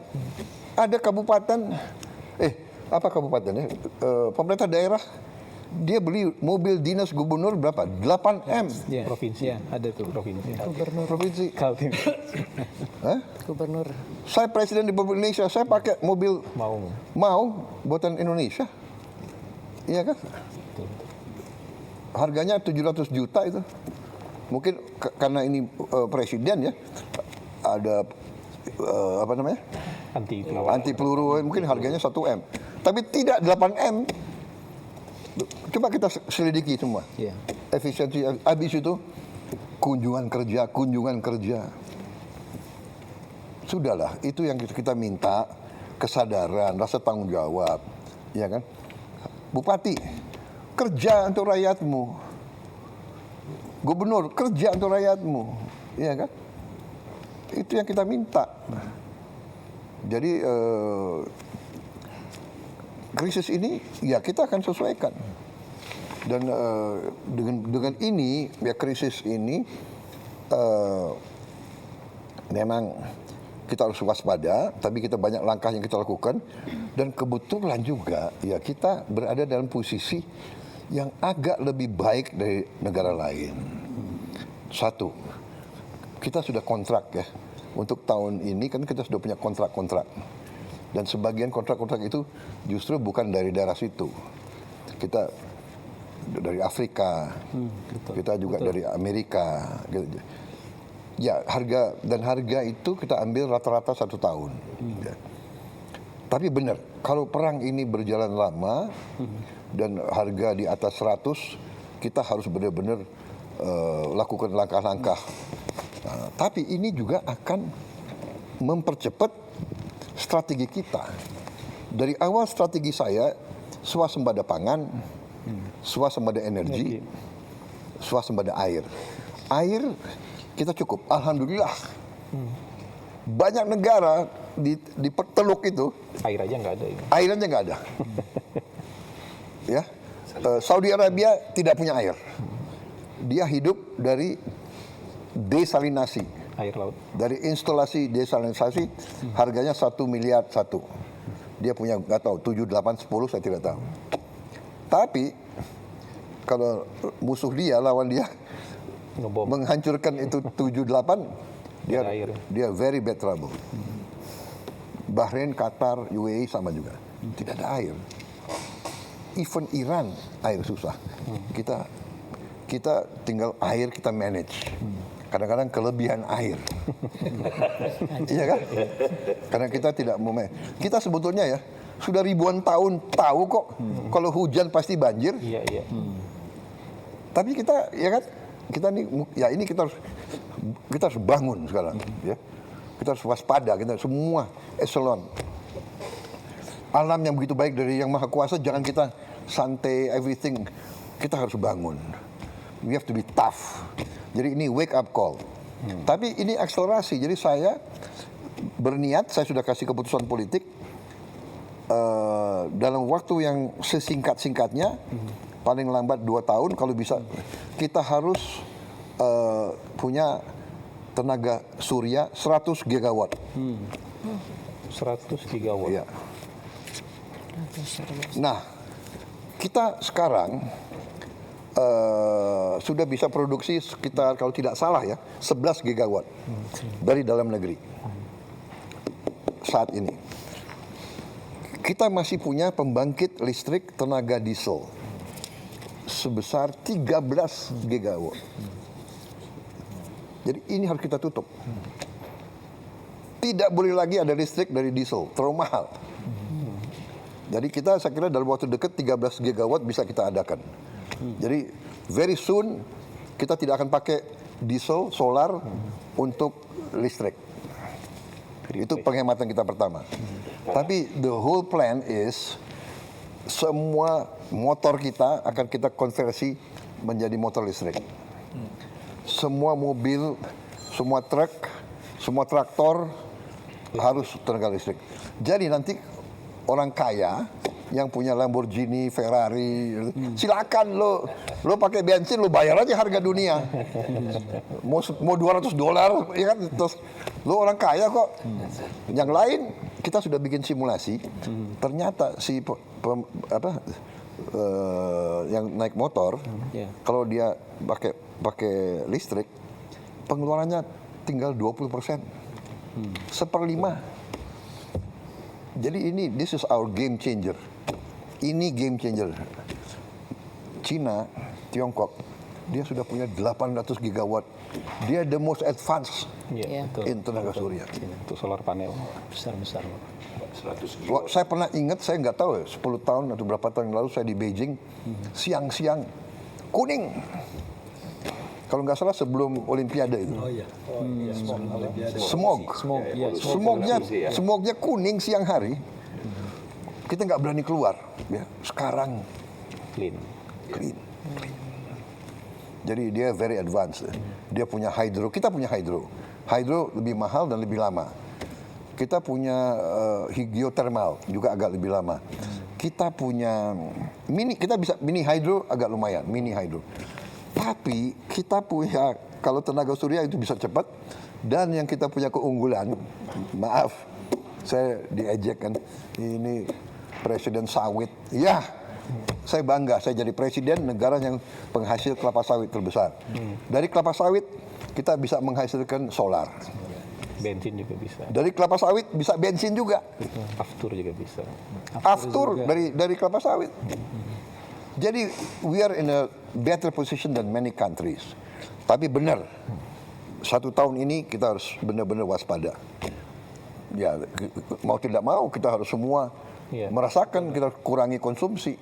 Ada kabupaten, apa kabupatennya? Pemerintah daerah, dia beli mobil dinas gubernur berapa? 8M. Ya, provinsi. Ya, ada tuh provinsi. Provinsi. Kaltim. Hah? Gubernur. Saya presiden di Republik Indonesia, saya pakai mobil mau buatan Indonesia. Iya kan? Harganya 700 juta itu. Mungkin karena ini presiden ya, ada apa namanya? Anti peluru, mungkin harganya 1M. Tapi tidak 8M. Coba kita selidiki semua. Efisiensi, habis itu kunjungan kerja. Sudahlah, itu yang kita minta, kesadaran, rasa tanggung jawab, ya kan? Bupati, kerja untuk rakyatmu. Gubernur, kerja untuk rakyatmu, ya kan? Itu yang kita minta. Jadi krisis ini ya kita akan sesuaikan. Dan dengan ini ya, krisis ini memang kita harus waspada, tapi kita banyak langkah yang kita lakukan, dan kebetulan juga ya kita berada dalam posisi yang agak lebih baik dari negara lain. Satu, kita sudah kontrak ya. Untuk tahun ini kan kita sudah punya kontrak-kontrak. Dan sebagian kontrak-kontrak itu justru bukan dari daerah situ. Kita dari Afrika, kita juga dari Amerika. Gitu. Ya, harga itu kita ambil rata-rata 1 tahun. Ya. Tapi benar, kalau perang ini berjalan lama dan harga di atas 100, kita harus benar-benar lakukan langkah-langkah. Nah, tapi ini juga akan mempercepat strategi kita. Dari awal strategi saya, swasembada pangan, swasembada energi, swasembada air. Air kita cukup, alhamdulillah. Banyak negara di Teluk itu Air aja nggak ada. Ini. air aja nggak ada. Ya, Saudi Arabia tidak punya air. Dia hidup dari desalinasi. Air laut. Dari instalasi desalinasi harganya 1 miliar satu. Dia punya nggak tahu 7, 8, 10 saya tidak tahu. Tapi kalau musuh dia lawan dia Ngebom. menghancurkan itu 7, 8 dia very bad trouble. Bahrain, Qatar, UAE sama juga. Tidak ada air. Even Iran air susah. Kita tinggal air kita manage. Kadang-kadang kelebihan air. Iya kan? Karena kita tidak mau kita sebetulnya ya sudah ribuan tahun tahu kok kalau hujan pasti banjir. Iya, iya. Tapi kita ya kan ini kita harus bangun sekarang ya. Kita harus waspada, kita semua eselon. Alam yang begitu baik dari Yang Maha Kuasa, jangan kita santai everything. Kita harus bangun. We have to be tough. Jadi ini wake up call. Tapi ini akselerasi. Jadi saya berniat, saya sudah kasih keputusan politik dalam waktu yang sesingkat-singkatnya, paling lambat 2 tahun kalau bisa, kita harus punya tenaga surya 100 gigawatt. 100 gigawatt. Ya. Nah, kita sekarang sudah bisa produksi sekitar, kalau tidak salah ya, 11 gigawatt dari dalam negeri saat ini. Kita masih punya pembangkit listrik tenaga diesel sebesar 13 gigawatt. Jadi ini harus kita tutup. Tidak boleh lagi ada listrik dari diesel, terlalu mahal. Jadi saya kira dalam waktu dekat 13 gigawatt bisa kita adakan. Jadi very soon kita tidak akan pakai diesel, solar untuk listrik. Itu penghematan kita pertama. Tapi the whole plan is semua motor kita akan kita konversi menjadi motor listrik. Semua mobil, semua truk, semua traktor harus tenaga listrik. Jadi nanti orang kaya yang punya Lamborghini, Ferrari, silakan lo pakai bensin, lo bayar aja harga dunia. Mau $200, ya kan? Terus lo orang kaya kok. Yang lain kita sudah bikin simulasi. Ternyata yang naik motor, kalau dia pakai listrik, pengeluarannya tinggal 20%, 1/5. Jadi this is our game changer. Ini game changer. Cina, Tiongkok, dia sudah punya 800 gigawatt. Dia the most advanced in tenaga surya. Untuk solar panel. Besar-besar. 100 Wah, saya pernah ingat, saya nggak tahu ya, 10 tahun atau berapa tahun yang lalu saya di Beijing, siang-siang kuning. Kalau nggak salah sebelum Olimpiade itu. Oh iya. Smog. Smognya kuning siang hari. Kita nggak berani keluar. Ya. Sekarang Clean. clean. Jadi dia very advanced. Dia punya hydro, kita punya hydro. Hydro lebih mahal dan lebih lama. Kita punya geothermal juga agak lebih lama. Kita punya mini hydro agak lumayan, mini hydro. Tapi kita punya, kalau tenaga surya itu bisa cepat, dan yang kita punya keunggulan, maaf, saya diejek kan, ini presiden sawit. Ya, saya bangga, saya jadi presiden negara yang penghasil kelapa sawit terbesar. Dari kelapa sawit, kita bisa menghasilkan solar. Bensin juga bisa. Dari kelapa sawit bisa bensin juga. Aftur juga bisa. Aftur dari kelapa sawit. Jadi we are in a better position than many countries. Tapi benar, 1 tahun ini kita harus benar-benar waspada. Ya mau tidak mau kita harus semua merasakan kita kurangi konsumsi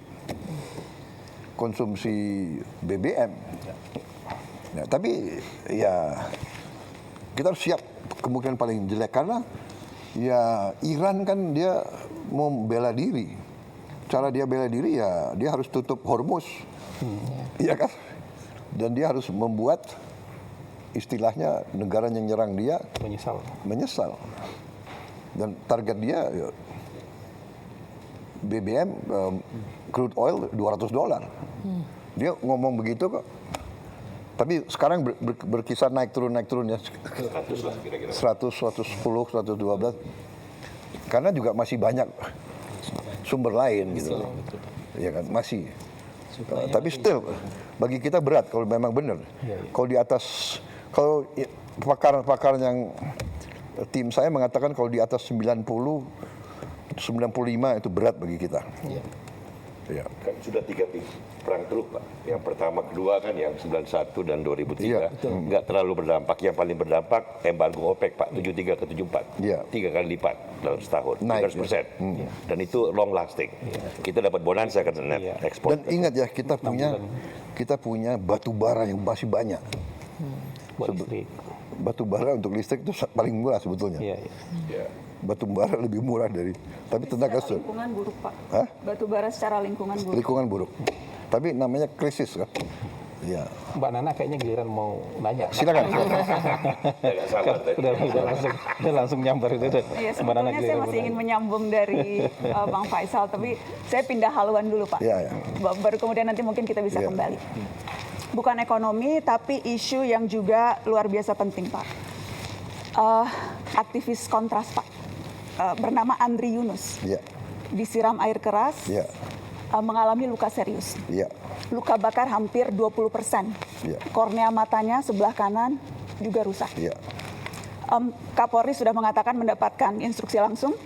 BBM. Ya, tapi ya kita harus siap kemungkinan paling jelek karena ya Iran kan dia mau bela diri. Cara dia bela diri ya dia harus tutup Hormuz. Iya kan? Dan dia harus membuat istilahnya negara yang nyerang dia menyesal. Dan target dia ya, BBM crude oil $200. Dia ngomong begitu kok. Tapi sekarang berkisar naik turun ya. 100 lah kira-kira. 100, 110, 112. Karena juga masih banyak sumber lain gitu. Ya kan, masih. Tapi still bagi kita berat kalau memang benar. Kalau di atas, kalau pakar-pakar yang tim saya mengatakan kalau di atas 90, 95 itu berat bagi kita. Ya. Kan sudah 3 perang teluk Pak. Yang pertama, kedua kan yang 91 dan 2003. Nggak terlalu berdampak. Yang paling berdampak embargo OPEC Pak, 73 ke 74. 3 kali lipat dalam setahun, 300%. Dan itu long lasting. Kita dapat bonansa kan net ekspor. Dan ingat ya kita punya batu bara yang masih banyak. Batu bara untuk listrik itu paling murah sebetulnya. Batu bara lebih murah tapi tenaga surya. Lingkungan buruk Pak. Hah? Batu bara secara lingkungan buruk. Lingkungan buruk. Tapi namanya krisis kan. Ya. Mbak Nana kayaknya giliran mau nanya. Silakan. Udah langsung nyambar itu. Iya, sebetulnya saya masih ingin menyambung dari Bang Faisal, tapi saya pindah haluan dulu Pak. Baru kemudian nanti mungkin kita bisa kembali. Bukan ekonomi, tapi isu yang juga luar biasa penting Pak. Aktivis kontras Pak, bernama Andri Yunus, disiram air keras, mengalami luka serius. Luka bakar hampir 20%. Kornea matanya sebelah kanan juga rusak. Kapolri sudah mengatakan mendapatkan instruksi langsung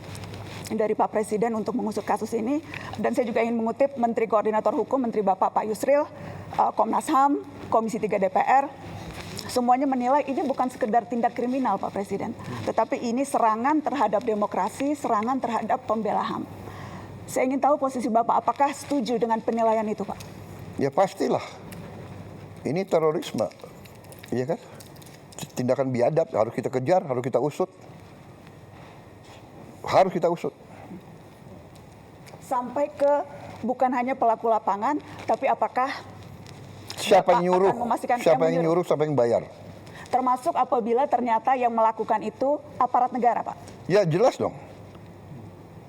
dari Pak Presiden untuk mengusut kasus ini. Dan saya juga ingin mengutip Menteri Koordinator Hukum, Menteri Bapak Pak Yusril, Komnas HAM, Komisi 3 DPR, semuanya menilai ini bukan sekedar tindak kriminal Pak Presiden, tetapi ini serangan terhadap demokrasi, serangan terhadap pembela HAM. Saya ingin tahu posisi Bapak, apakah setuju dengan penilaian itu Pak? Ya pastilah. Ini terorisme. Iya kan? Tindakan biadab harus kita kejar, harus kita usut. Harus kita usut. Sampai ke bukan hanya pelaku lapangan, tapi apakah siapa yang nyuruh, siapa yang nyuruh, siapa yang bayar. Termasuk apabila ternyata yang melakukan itu aparat negara Pak? Ya jelas dong.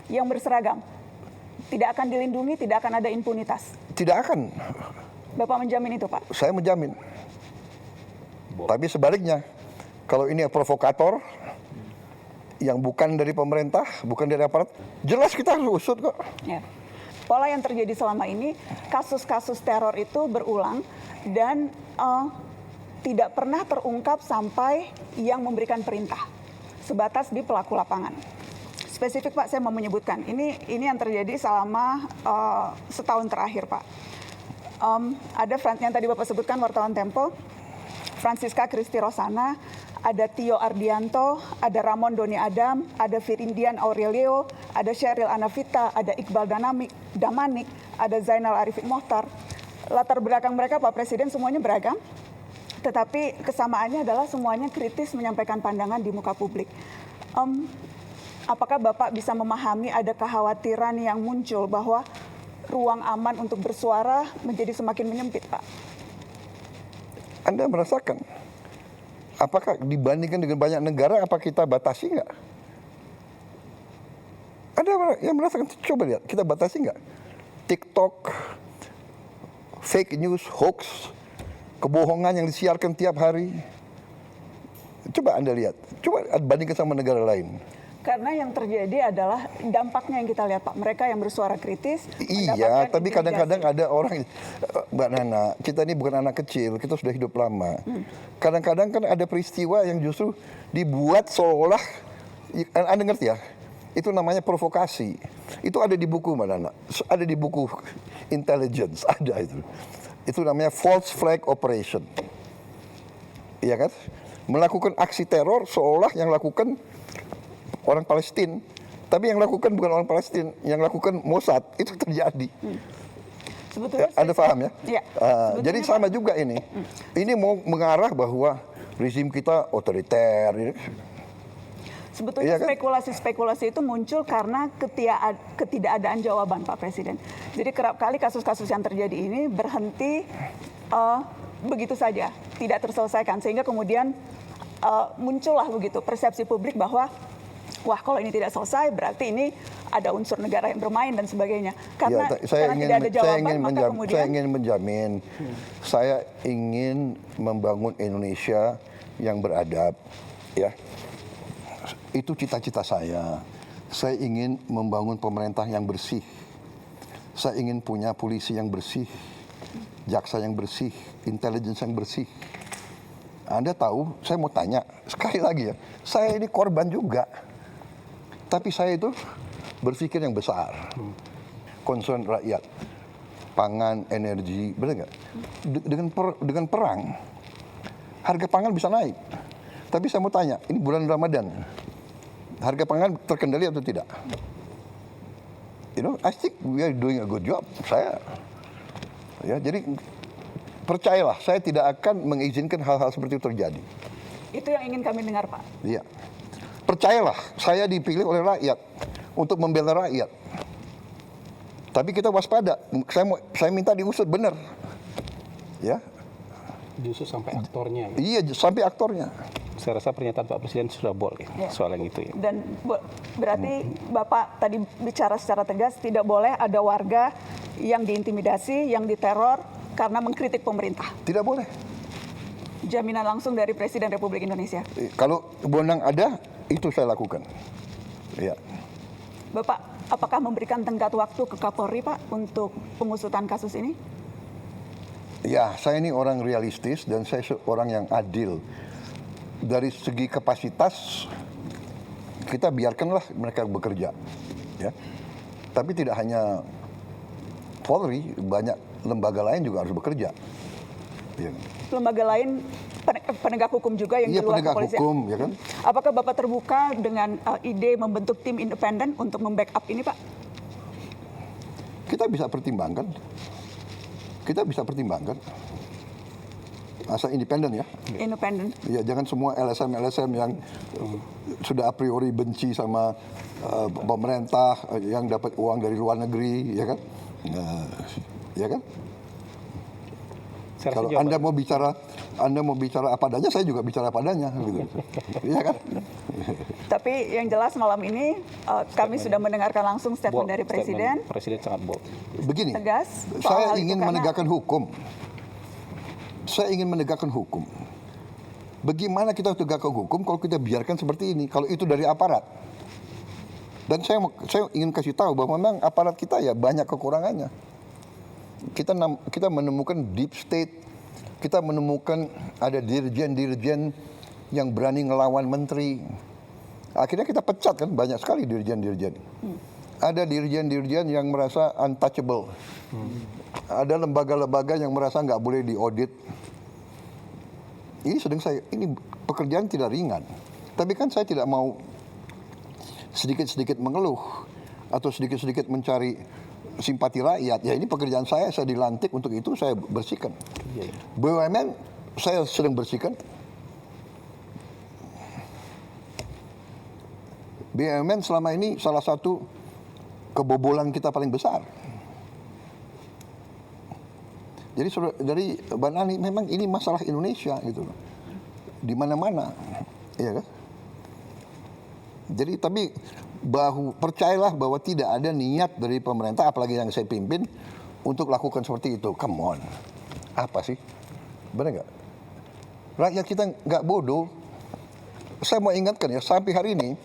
Yang berseragam? Tidak akan dilindungi, tidak akan ada impunitas? Tidak akan. Bapak menjamin itu Pak? Saya menjamin. Tapi sebaliknya, kalau ini provokator yang bukan dari pemerintah, bukan dari aparat, jelas kita harus usut kok. Ya. Pola yang terjadi selama ini, kasus-kasus teror itu berulang dan tidak pernah terungkap sampai yang memberikan perintah, sebatas di pelaku lapangan. Spesifik Pak, saya mau menyebutkan, ini yang terjadi selama setahun terakhir Pak. Ada yang tadi Bapak sebutkan, wartawan Tempo, Francisca Kristi Rosana, ada Tio Ardianto, ada Ramon Doni Adam, ada Firindian Aurelio, ada Sheryl Anavita, ada Iqbal Damanik, ada Zainal Arifin Mohtar. Latar belakang mereka Pak Presiden semuanya beragam, tetapi kesamaannya adalah semuanya kritis menyampaikan pandangan di muka publik. Apakah Bapak bisa memahami ada kekhawatiran yang muncul bahwa ruang aman untuk bersuara menjadi semakin menyempit Pak? Anda merasakan? Apakah dibandingkan dengan banyak negara, apa kita batasi nggak? Ada yang merasakan, coba lihat, kita batasi nggak? TikTok, fake news, hoax, kebohongan yang disiarkan tiap hari. Coba Anda lihat, coba bandingkan sama negara lain. Karena yang terjadi adalah dampaknya yang kita lihat Pak. Mereka yang bersuara kritis. Iya, mendapatkan tapi kadang-kadang intimidasi. ada orang, Mbak Nana, kita ini bukan anak kecil, kita sudah hidup lama. Kadang-kadang kan ada peristiwa yang justru dibuat seolah, Anda ngerti ya? Itu namanya provokasi. Itu ada di buku Mbak Nana, ada di buku intelligence, ada itu. Itu namanya false flag operation. Iya kan? Melakukan aksi teror seolah yang lakukan orang Palestina, tapi yang lakukan bukan orang Palestina, yang lakukan Mossad. Itu terjadi. Sebetulnya Anda paham ya? Iya. Jadi sama juga ini. Ini mau mengarah bahwa rezim kita otoriter. Sebetulnya Iya kan? spekulasi-spekulasi itu muncul karena ketidakadaan jawaban Pak Presiden. Jadi kerap kali kasus-kasus yang terjadi ini berhenti begitu saja, tidak terselesaikan. Sehingga kemudian muncullah begitu persepsi publik bahwa wah kalau ini tidak selesai berarti ini ada unsur negara yang bermain dan sebagainya. Karena, karena tidak ada jawaban maka kemudian saya ingin menjamin, saya ingin membangun Indonesia yang beradab, ya. Itu cita-cita saya. Saya ingin membangun pemerintah yang bersih. Saya ingin punya polisi yang bersih, jaksa yang bersih, intelligence yang bersih. Anda tahu, saya mau tanya sekali lagi ya, saya ini korban juga. Tapi saya itu berpikir yang besar, concern rakyat, pangan, energi, benar nggak? Dengan perang, harga pangan bisa naik. Tapi saya mau tanya, ini bulan Ramadan, harga pangan terkendali atau tidak? You know, I think we are doing a good job. Ya, jadi percayalah, saya tidak akan mengizinkan hal-hal seperti itu terjadi. itu yang ingin kami dengar Pak. Iya. Percayalah, saya dipilih oleh rakyat untuk membela rakyat. Tapi kita waspada. Saya minta diusut benar. Ya. Justru sampai aktornya. Iya, sampai aktornya. Saya rasa pernyataan Pak Presiden sudah boleh soal yang itu ya. Dan berarti Bapak tadi bicara secara tegas tidak boleh ada warga yang diintimidasi, yang diteror karena mengkritik pemerintah. Tidak boleh. Jaminan langsung dari Presiden Republik Indonesia. Kalau wewenang ada, itu saya lakukan. Ya. Bapak, apakah memberikan tenggat waktu ke Kapolri Pak untuk pengusutan kasus ini? Ya, saya ini orang realistis dan saya orang yang adil. Dari segi kapasitas, kita biarkanlah mereka bekerja. Ya. Tapi tidak hanya Polri, banyak lembaga lain juga harus bekerja. Ya. Lembaga lain penegak hukum juga yang Iya, di luar penegak kepolisian. hukum, ya kan? Apakah Bapak terbuka dengan ide membentuk tim independen untuk membackup ini, Pak? Kita bisa pertimbangkan. Kita bisa pertimbangkan. Asal independen ya. Independen. Ya, jangan semua LSM yang sudah a priori benci sama pemerintah yang dapat uang dari luar negeri, ya kan? Ya kan? Saya rasa Kalau jawaban- Anda mau bicara apa adanya, saya juga bicara apa adanya, gitu. Iya kan? Tapi yang jelas malam ini kami sudah mendengarkan langsung statement bold, dari Presiden. Presiden sangat bold. Begini, Tegas soal hal saya itu ingin karena- menegakkan hukum. Saya ingin menegakkan hukum. Bagaimana kita tegakkan hukum kalau kita biarkan seperti ini? Kalau itu dari aparat. Dan saya ingin kasih tahu bahwa memang aparat kita ya banyak kekurangannya. Kita menemukan deep state, kita menemukan ada dirjen-dirjen yang berani ngelawan menteri. Akhirnya kita pecat kan, banyak sekali dirjen-dirjen. Ada dirjen-dirjen yang merasa untouchable. Ada lembaga-lembaga yang merasa nggak boleh diaudit. Ini pekerjaan tidak ringan. Tapi kan saya tidak mau sedikit-sedikit mengeluh atau sedikit-sedikit mencari simpati rakyat. Ya ini pekerjaan saya dilantik untuk itu, saya bersihkan. BUMN saya sedang bersihkan. BUMN selama ini salah satu kebobolan kita paling besar. Jadi dari Mbak Nani, memang ini masalah Indonesia gitu loh. Di mana-mana, ya kan? Jadi tapi percayalah bahwa tidak ada niat dari pemerintah, apalagi yang saya pimpin, untuk lakukan seperti itu. Come on, apa sih? Benar nggak? Rakyat kita nggak bodoh. Saya mau ingatkan ya, sampai hari ini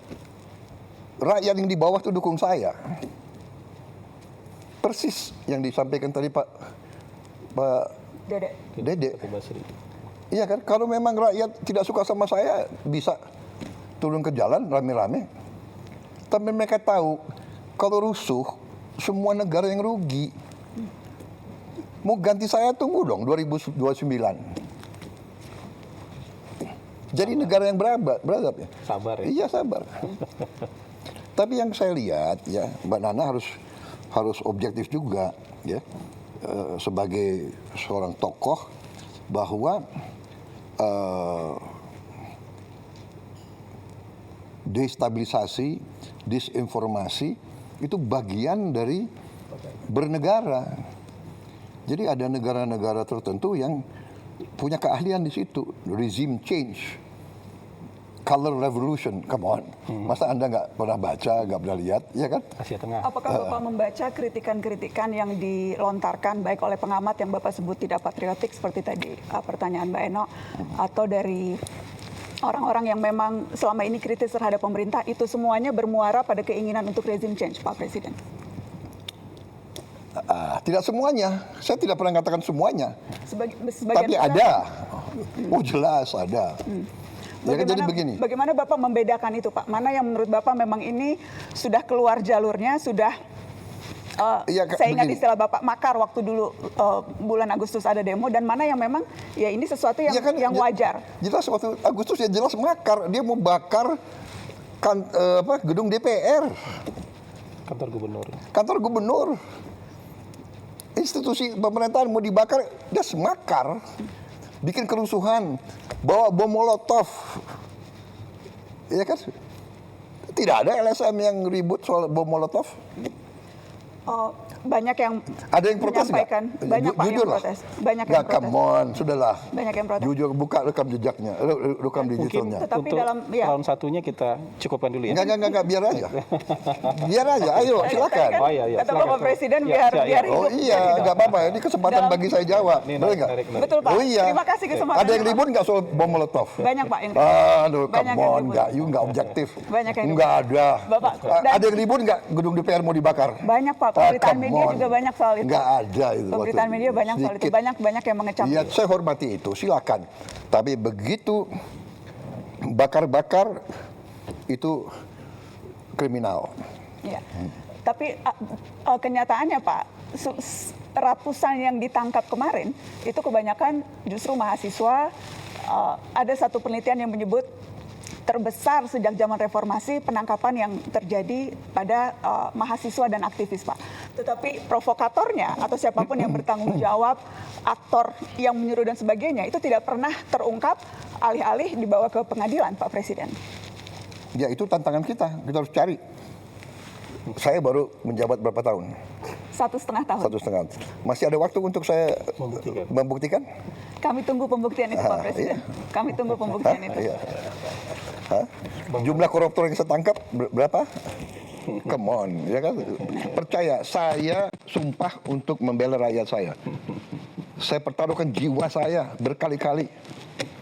rakyat yang di bawah itu dukung saya. Persis yang disampaikan tadi Pak Dede. Iya kan, kalau memang rakyat tidak suka sama saya, bisa turun ke jalan rame-rame. Tapi mereka tahu, kalau rusuh, semua negara yang rugi. Mau ganti saya, tunggu dong 2029. Jadi negara yang beradab ya. Sabar ya. Iya, sabar. Tapi yang saya lihat ya, Mbak Nana harus objektif juga ya, sebagai seorang tokoh, bahwa destabilisasi, disinformasi itu bagian dari bernegara. Jadi ada negara-negara tertentu yang punya keahlian di situ, regime change, color revolution, come on. Masa Anda nggak pernah baca, nggak pernah lihat, ya kan? Asia Tengah. Apakah Bapak membaca kritikan-kritikan yang dilontarkan baik oleh pengamat yang Bapak sebut tidak patriotik seperti tadi pertanyaan Mbak Eno, atau dari orang-orang yang memang selama ini kritis terhadap pemerintah, itu semuanya bermuara pada keinginan untuk regime change, Pak Presiden? Tidak semuanya, saya tidak pernah katakan semuanya. Sebagian Tapi besar. ada, oh jelas ada. Ya kan, jadi begini. Bagaimana Bapak membedakan itu, Pak? Mana yang menurut Bapak memang ini sudah keluar jalurnya, sudah saya ingat begini. istilah Bapak makar waktu dulu bulan Agustus ada demo, dan mana yang memang ya ini sesuatu yang, Ya kan, yang wajar. Jelas waktu Agustus ya jelas makar, dia mau bakar gedung DPR, kantor gubernur, institusi pemerintahan mau dibakar, dia semakar, bikin kerusuhan, bawa bom molotov, ya kan? Tidak ada LSM yang ribut soal bom molotov. Banyak yang Ada yang protes nggak? menyampaikan, banyak Pak yang Jujur lah. protes, banyak yang Nggak, protes. come on, sudahlah. Banyak yang protes. Jujur, buka rekam jejaknya, rekam digitalnya. Tetapi Untuk dalam ya, round satunya kita cukupkan dulu ya. Enggak, biar aja. Biar aja, ayo silakan. Oh, iya, kata silakan. Bapak Presiden Ya, biar ya, biar ya. Oh hidup. iya, nggak apa-apa. Ini kesempatan Dalam- bagi saya jawab. Ini Boleh nggak? narik. Betul Pak. Oh iya. Terima kasih kesempatan. Ada yang ribut nggak soal bom molotov? Banyak Pak yang ribut. Aduh, Banyak come yang on, ribut. nggak objektif. Banyak yang Nggak ada. Bapak, dan- Ada yang ribut nggak gedung DPR mau dibakar? Banyak Pak, pemberitaan come media on. juga banyak soal itu. Nggak ada itu. Pemberitaan media banyak soal itu. Sedikit. Banyak yang mengecam. Iya, saya hormati itu, silakan. Tapi begitu bakar-bakar itu kriminal. Ya. Tapi kenyataannya Pak, ratusan yang ditangkap kemarin itu kebanyakan justru mahasiswa. Ada satu penelitian yang menyebut terbesar sejak zaman reformasi penangkapan yang terjadi pada mahasiswa dan aktivis, Pak. Tetapi provokatornya atau siapapun yang bertanggung jawab, aktor yang menyuruh dan sebagainya, itu tidak pernah terungkap, alih-alih dibawa ke pengadilan, Pak Presiden. Ya itu tantangan kita harus cari. Saya baru menjabat berapa tahun? 1,5 tahun. 1,5. Masih ada waktu untuk saya membuktikan? Kami tunggu pembuktian itu, Pak Presiden. Kami tunggu pembuktian itu. Iya. Hah? Jumlah koruptor yang saya tangkap berapa? Come on, ya kan? Percaya, saya sumpah untuk membela rakyat saya. Saya pertaruhkan jiwa saya berkali-kali.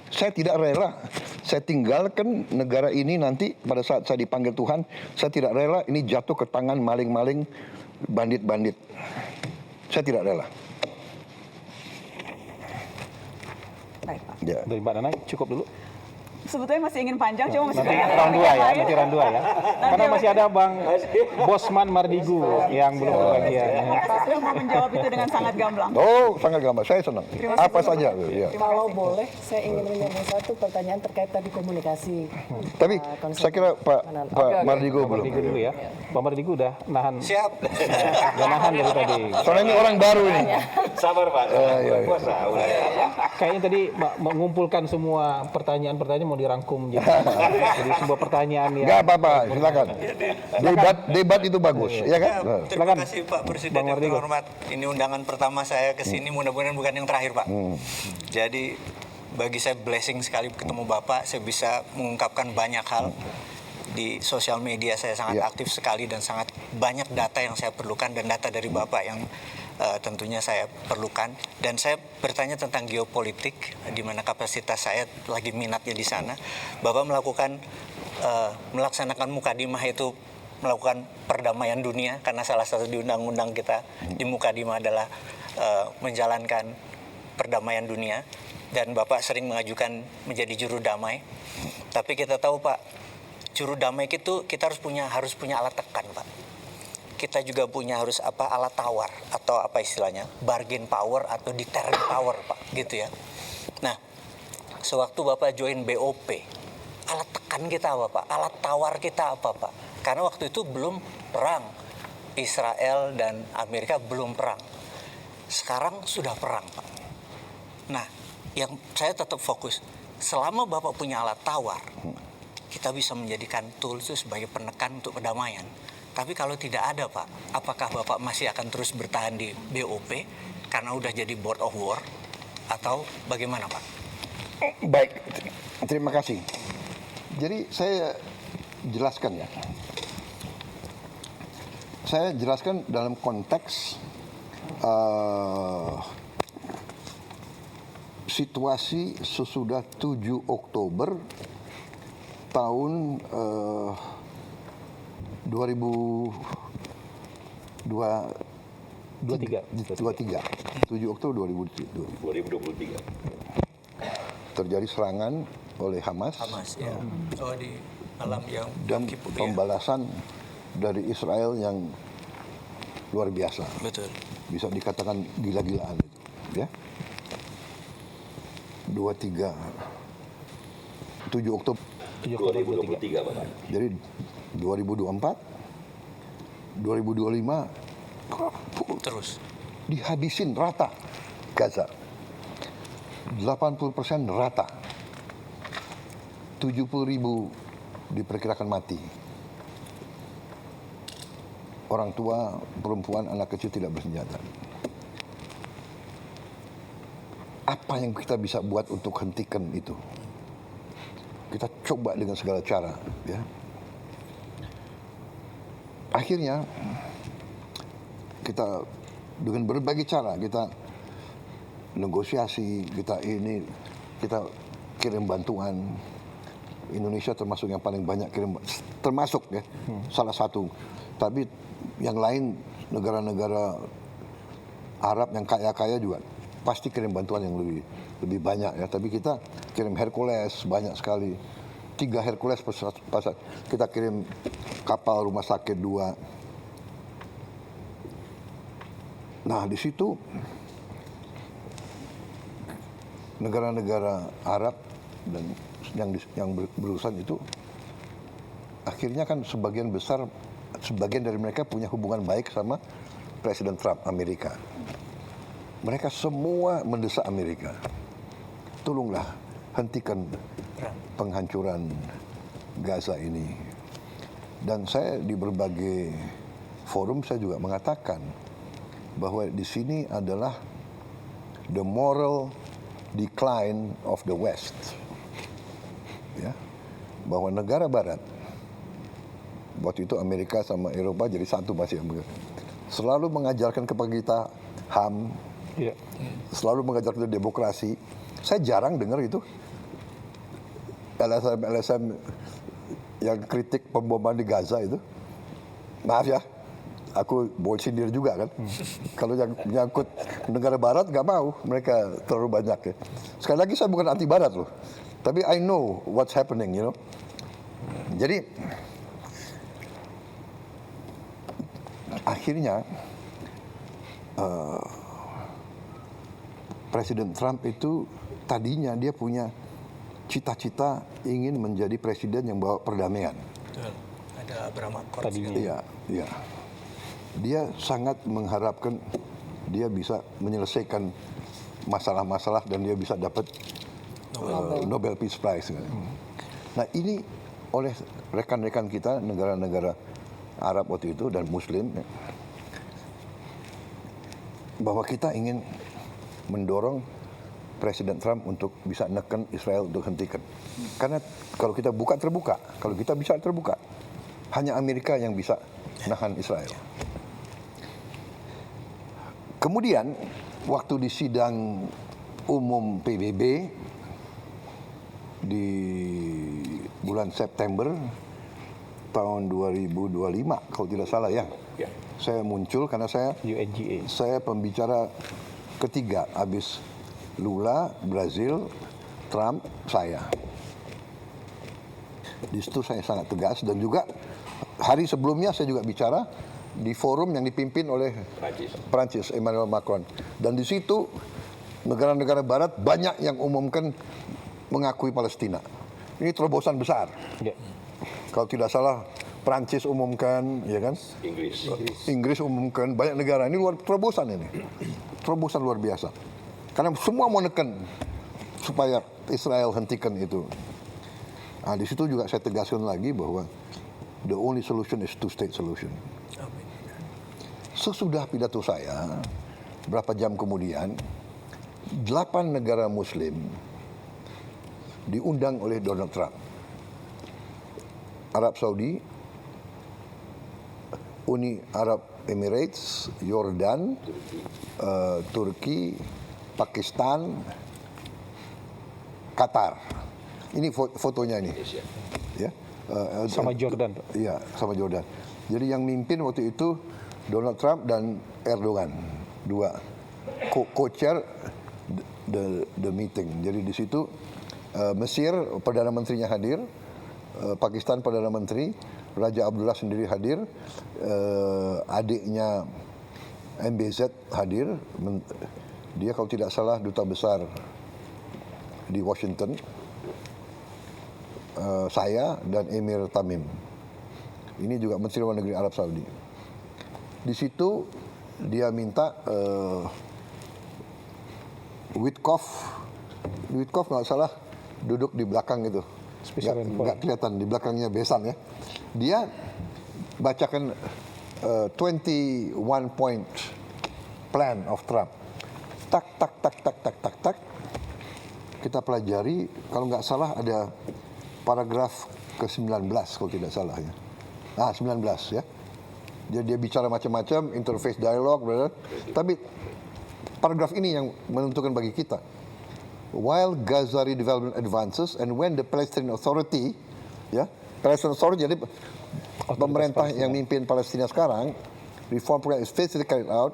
Saya tidak rela, saya tinggalkan negara ini nanti pada saat saya dipanggil Tuhan, saya tidak rela ini jatuh ke tangan maling-maling, bandit-bandit. Saya tidak rela. Baik, Pak. Ya. Dari Mbak Nana cukup dulu. Sebetulnya masih ingin panjang, cuma masih Nanti banyak round 2 ya, lain. nanti round 2 ya. Karena masih ada Bang Bosman Mardigu yang belum kebagian. Saya mau menjawab itu dengan sangat gamblang. Oh, sangat gampang. Saya senang. Terima kasih, Apa Bapak. saja. Ya. Kalau boleh, saya ingin menyampaikan satu pertanyaan terkait tadi komunikasi. Tapi saya kira Pak Mardigu Bang belum. Mardigu dulu ya. Bang Mardigu udah nahan. Siap. Udah nahan dari tadi. Soalnya ini orang baru ini. Sabar Pak. Iya. Puasa. udah. Kayaknya tadi mengumpulkan semua pertanyaan-pertanyaan mau dirangkum jadi sebuah pertanyaan yang Enggak apa-apa, silakan. Debat itu bagus, ya kan? Terima Silakan. kasih Pak Presiden Bang yang Mardigu. terhormat. Ini undangan pertama saya ke sini, mudah-mudahan bukan yang terakhir Pak. Jadi bagi saya blessing sekali ketemu Bapak, saya bisa mengungkapkan banyak hal. Di sosial media saya sangat Ya. aktif sekali dan sangat banyak data yang saya perlukan dan data dari Bapak yang tentunya saya perlukan. Dan saya bertanya tentang geopolitik, di mana kapasitas saya lagi minatnya di sana. Bapak melakukan melaksanakan mukadimah itu melakukan perdamaian dunia, karena salah satu di undang-undang kita di Mukadimah adalah menjalankan perdamaian dunia, dan Bapak sering mengajukan menjadi juru damai. Tapi kita tahu Pak, juru damai itu kita harus punya alat tekan Pak. Kita juga punya alat tawar atau apa istilahnya, bargain power atau deterrent power Pak, gitu ya. Nah, sewaktu Bapak join BOP, alat tekan kita apa Pak? Alat tawar kita apa Pak? Karena waktu itu belum perang, Israel dan Amerika belum perang. Sekarang sudah perang Pak. Nah, yang saya tetap fokus, selama Bapak punya alat tawar, kita bisa menjadikan tool itu sebagai penekan untuk perdamaian. Tapi kalau tidak ada Pak, apakah Bapak masih akan terus bertahan di BOP karena udah jadi board of war, atau bagaimana Pak? Baik, terima kasih. Jadi saya jelaskan ya. Saya jelaskan dalam konteks situasi sesudah 7 Oktober tahun 2023. 7 Oktober 2023. Terjadi serangan oleh Hamas Ya. Oh, di malam yang dan Kippur, ya. pembalasan dari Israel yang luar biasa. Betul. Bisa dikatakan gila-gilaan itu, ya. 7 Oktober 2023 Bapak. Jadi 2024, 2025 Terus. dihabisin rata Gaza. 80% rata. 70.000 diperkirakan mati. Orang tua, perempuan, anak kecil tidak bersenjata. Apa yang kita bisa buat untuk hentikan itu? Kita coba dengan segala cara, ya. Akhirnya kita dengan berbagai cara kita negosiasi, kita kirim bantuan. Indonesia termasuk yang paling banyak kirim, termasuk ya, salah satu. Tapi yang lain negara-negara Arab yang kaya-kaya juga pasti kirim bantuan yang lebih banyak ya. Tapi kita kirim Hercules banyak sekali. 3 Hercules pasar. Kita kirim kapal rumah sakit 2. Nah, di situ negara-negara Arab dan yang berurusan itu akhirnya kan sebagian dari mereka punya hubungan baik sama Presiden Trump Amerika. Mereka semua mendesak Amerika, tolonglah hentikan penghancuran Gaza ini. Dan saya di berbagai forum saya juga mengatakan bahwa di sini adalah the moral decline of the West. Ya, bahwa negara Barat, waktu itu Amerika sama Eropa jadi satu masih yang selalu mengajarkan kepada kita HAM, selalu mengajarkan kita demokrasi. Saya jarang dengar itu LSM yang kritik pemboman di Gaza itu. Maaf ya, aku boleh sindir juga kan. Kalau yang menyangkut negara Barat nggak mau, mereka terlalu banyak ya. Sekali lagi saya bukan anti Barat loh, tapi I know what's happening, you know. Jadi akhirnya Presiden Trump itu tadinya dia punya cita-cita ingin menjadi presiden yang bawa perdamaian. Betul. Ada Abraham Accords. Iya, iya. Dia sangat mengharapkan dia bisa menyelesaikan masalah-masalah dan dia bisa dapat Nobel Peace Prize. Nah, ini oleh rekan-rekan kita negara-negara Arab waktu itu dan Muslim bahwa kita ingin mendorong Presiden Trump untuk bisa neken Israel untuk hentikan. Karena kalau kita buka terbuka, kalau kita bisa terbuka, hanya Amerika yang bisa nahan Israel. Kemudian waktu di sidang umum PBB di bulan September tahun 2025 kalau tidak salah ya. Ya. Saya muncul karena UNGA. saya pembicara ketiga habis Lula, Brazil, Trump, saya. Di situ saya sangat tegas dan juga hari sebelumnya saya juga bicara di forum yang dipimpin oleh Prancis, Emmanuel Macron. Dan di situ negara-negara barat banyak yang umumkan mengakui Palestina. Ini terobosan besar. Ya. Kalau tidak salah Prancis umumkan, ya kan? Inggris umumkan, banyak negara. Ini terobosan ini. Terobosan luar biasa. Karena semua mau neken supaya Israel hentikan itu. Nah, di situ juga saya tegaskan lagi bahwa the only solution is two-state solution. Sesudah pidato saya, berapa jam kemudian, 8 negara Muslim diundang oleh Donald Trump. Arab Saudi, Uni Arab Emirates, Yordan, Turki, Pakistan, Qatar. Ini fotonya ini. Ya. Sama Jordan, Pak. Iya, sama Jordan. Jadi yang mimpin waktu itu Donald Trump dan Erdogan, dua co-chair the meeting. Jadi di situ Mesir Perdana Menterinya hadir, Pakistan Perdana Menteri, Raja Abdullah sendiri hadir, adiknya MBZ hadir, dia kalau tidak salah duta besar di Washington, saya dan Emir Tamim. Ini juga Menteri Luar Negeri Arab Saudi. Di situ dia minta Witkoff nggak salah duduk di belakang itu, nggak kelihatan di belakangnya besan ya. Dia bacakan 21 point plan of Trump. Tak. Kita pelajari, kalau nggak salah ada paragraf ke-19 kalau tidak salah ya. 19 ya. Jadi dia bicara macam-macam, interface dialog, tapi paragraf ini yang menentukan bagi kita. While Gaza redevelopment advances and when the Palestinian Authority, ya, Palestinian Authority jadi pemerintah yang mimpin Palestina sekarang, reform program is faithfully carried out,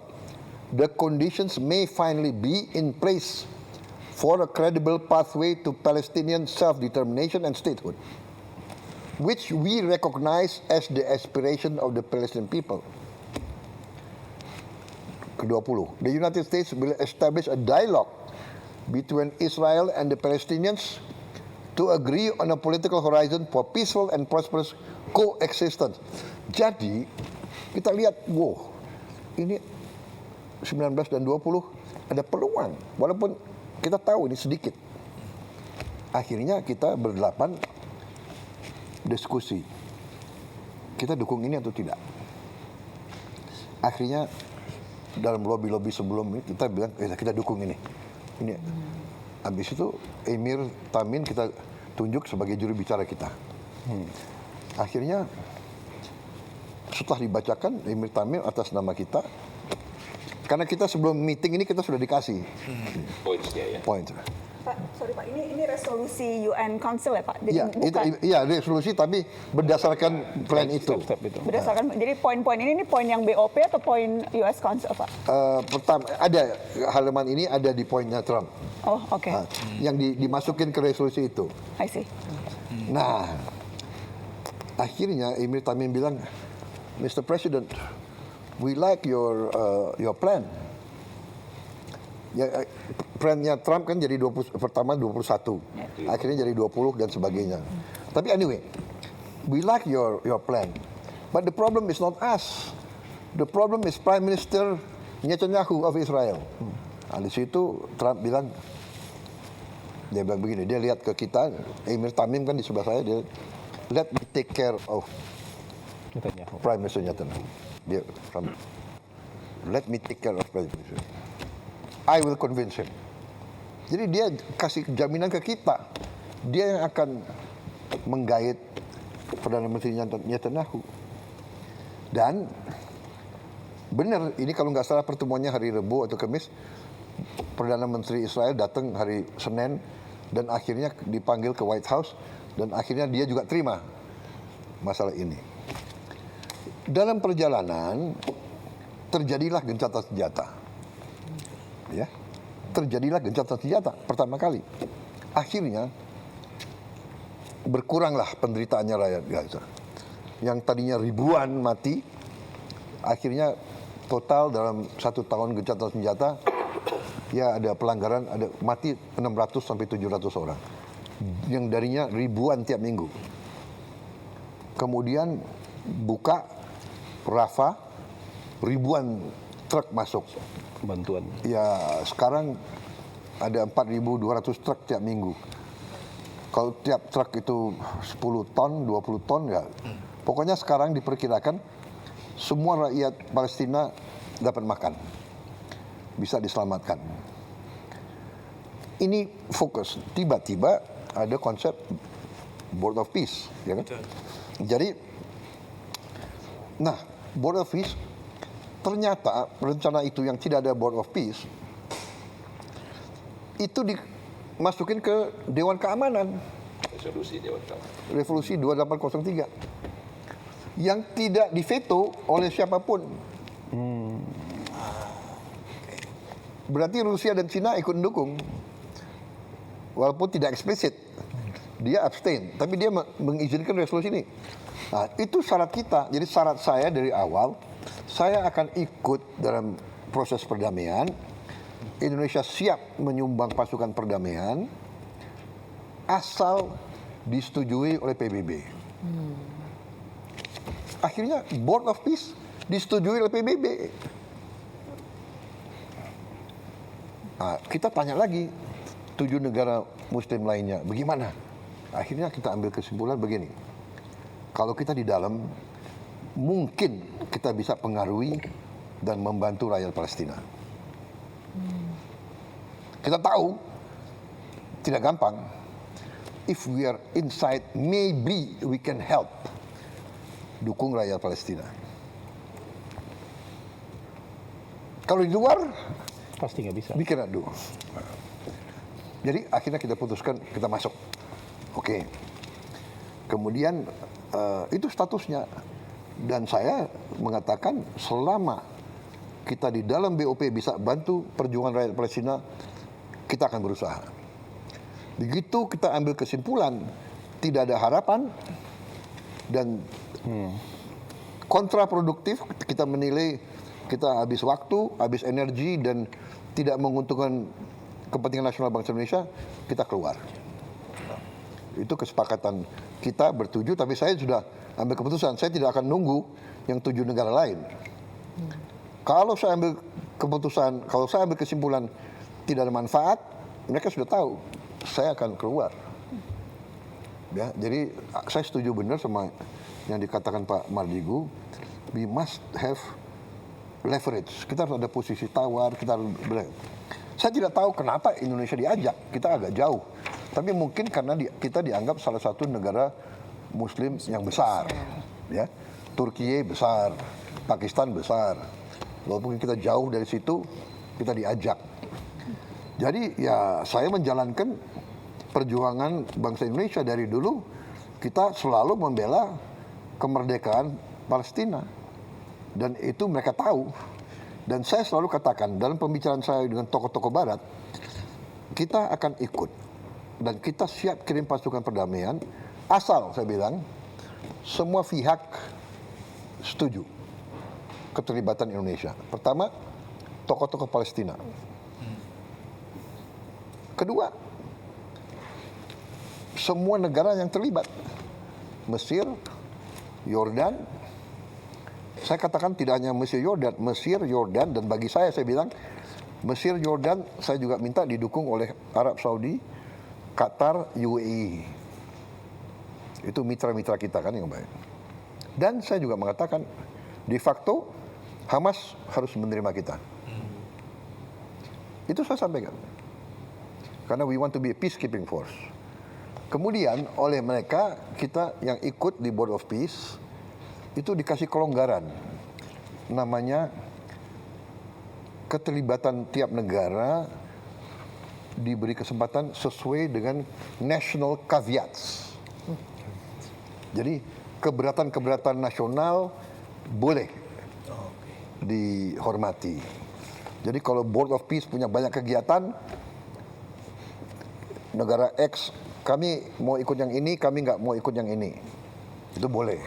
the conditions may finally be in place for a credible pathway to Palestinian self-determination and statehood, which we recognize as the aspiration of the Palestinian people. Ke-20, the United States will establish a dialogue between Israel and the Palestinians to agree on a political horizon for peaceful and prosperous coexistence. Jadi, kita lihat, wow, ini 19 dan 20 ada peluang, walaupun kita tahu ini sedikit. Akhirnya kita berdelapan diskusi. Kita dukung ini atau tidak. Akhirnya dalam lobby-lobby sebelum ini kita bilang, kita dukung ini. Ini. Habis itu Emir Tamim kita tunjuk sebagai juru bicara kita. Akhirnya setelah dibacakan Emir Tamim atas nama kita, karena kita sebelum meeting ini kita sudah dikasih Pointsnya ya. poin. Pak, sorry Pak, ini resolusi UN Council ya Pak? Jadi Iya, resolusi tapi berdasarkan plan itu. Step itu. berdasarkan, jadi poin-poin ini poin yang BOP atau poin US Council Pak? Pertama ada halaman ini ada di poinnya Trump. Oh, oke. Yang dimasukin ke resolusi itu. I see. Nah, akhirnya Emir Tamim bilang, Mr. President, we like your plan. Ya, plannya Trump kan jadi 20, pertama 21, akhirnya jadi 20 dan sebagainya. Tapi anyway, we like your plan. But the problem is not us. The problem is Prime Minister Netanyahu of Israel. Nah, di situ Trump bilang, dia bilang begini, dia lihat ke kita, Emir Tamim kan di sebelah saya, dia let me take care of Prime Minister Netanyahu. Dia, let me take care of Prime Minister. I will convince him. Jadi dia kasih jaminan ke kita, dia yang akan menggait Perdana Menteri Netanyahu. Dan benar, ini kalau nggak salah pertemuannya hari Rabu atau Kamis, Perdana Menteri Israel datang hari Senin dan akhirnya dipanggil ke White House dan akhirnya dia juga terima masalah ini. dalam perjalanan terjadilah gencatan senjata. Ya. Terjadilah gencatan senjata pertama kali. Akhirnya berkuranglah penderitaannya rakyat Gaza. Yang tadinya ribuan mati, akhirnya total dalam 1 tahun gencatan senjata, ya ada pelanggaran, ada mati 600 sampai 700 orang. Yang darinya ribuan tiap minggu. Kemudian buka Rafah, ribuan truk masuk. Bantuan. Ya sekarang ada 4.200 truk tiap minggu. Kalau tiap truk itu 10 ton, 20 ton ya. Pokoknya sekarang diperkirakan semua rakyat Palestina dapat makan. Bisa diselamatkan. Ini fokus. Tiba-tiba ada konsep Board of Peace, ya kan? Jadi, nah Board of Peace ternyata rencana itu yang tidak ada Board of Peace itu dimasukin ke Dewan Keamanan. Resolusi Dewan Keamanan. Resolusi 2803 yang tidak diveto oleh siapapun. Berarti Rusia dan Cina ikut mendukung. Walaupun tidak eksplisit. Dia abstain, tapi dia mengizinkan resolusi ini. Nah, itu syarat kita. Jadi syarat saya dari awal, saya akan ikut dalam proses perdamaian. Indonesia siap menyumbang pasukan perdamaian asal disetujui oleh PBB. Akhirnya Board of Peace disetujui oleh PBB. Nah, kita tanya lagi 7 negara Muslim lainnya, bagaimana? Akhirnya kita ambil kesimpulan begini. Kalau kita di dalam, mungkin kita bisa pengaruhi dan membantu rakyat Palestina. Kita tahu, tidak gampang. If we are inside, maybe we can help. Dukung rakyat Palestina. Kalau di luar, Pasti nggak bisa. we cannot do. Jadi akhirnya kita putuskan, kita masuk. Oke. Kemudian itu statusnya. Dan saya mengatakan selama kita di dalam BOP bisa bantu perjuangan rakyat Palestina, kita akan berusaha. Begitu kita ambil kesimpulan, tidak ada harapan, dan kontraproduktif, kita menilai kita habis waktu, habis energi, dan tidak menguntungkan kepentingan nasional bangsa Indonesia, kita keluar. Itu kesepakatan kita bertujuh, tapi saya sudah ambil keputusan. Saya tidak akan nunggu yang 7 negara lain. Kalau saya ambil keputusan, kalau saya ambil kesimpulan tidak ada manfaat, mereka sudah tahu saya akan keluar. Ya, jadi saya setuju benar sama yang dikatakan Pak Mardigu. We must have leverage. Kita harus ada posisi tawar. Saya tidak tahu kenapa Indonesia diajak. Kita agak jauh. Tapi mungkin karena kita dianggap salah satu negara Muslim yang besar. Ya, Turki besar, Pakistan besar. Walaupun kita jauh dari situ, kita diajak. Jadi ya saya menjalankan perjuangan bangsa Indonesia dari dulu. Kita selalu membela kemerdekaan Palestina. Dan itu mereka tahu. Dan saya selalu katakan dalam pembicaraan saya dengan tokoh-tokoh Barat, kita akan ikut. Dan kita siap kirim pasukan perdamaian, asal saya bilang, semua pihak setuju keterlibatan Indonesia. Pertama, tokoh-tokoh Palestina. Kedua, semua negara yang terlibat. Mesir, Yordan. Saya katakan tidak hanya Mesir, Yordan, dan bagi saya bilang, Mesir, Yordan, saya juga minta didukung oleh Arab Saudi, Qatar, UAE. Itu mitra-mitra kita kan yang baik. Dan saya juga mengatakan, de facto, Hamas harus menerima kita. Itu saya sampaikan. Karena we want to be a peacekeeping force. Kemudian oleh mereka, kita yang ikut di Board of Peace, itu dikasih kelonggaran. Namanya keterlibatan tiap negara diberi kesempatan sesuai dengan national caveats. Jadi keberatan-keberatan nasional boleh dihormati. Jadi kalau Board of Peace punya banyak kegiatan, negara X, kami mau ikut yang ini, kami nggak mau ikut yang ini. Itu boleh.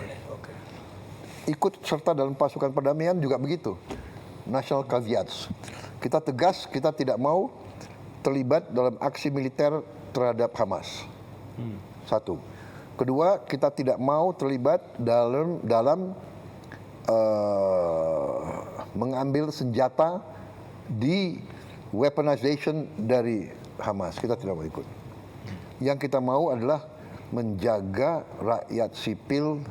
Ikut serta dalam pasukan perdamaian juga begitu. National caveats. Kita tegas, kita tidak mau terlibat dalam aksi militer terhadap Hamas. Satu. Kedua, kita tidak mau terlibat dalam mengambil senjata di weaponization dari Hamas. Kita tidak mau ikut. Yang kita mau adalah menjaga rakyat sipil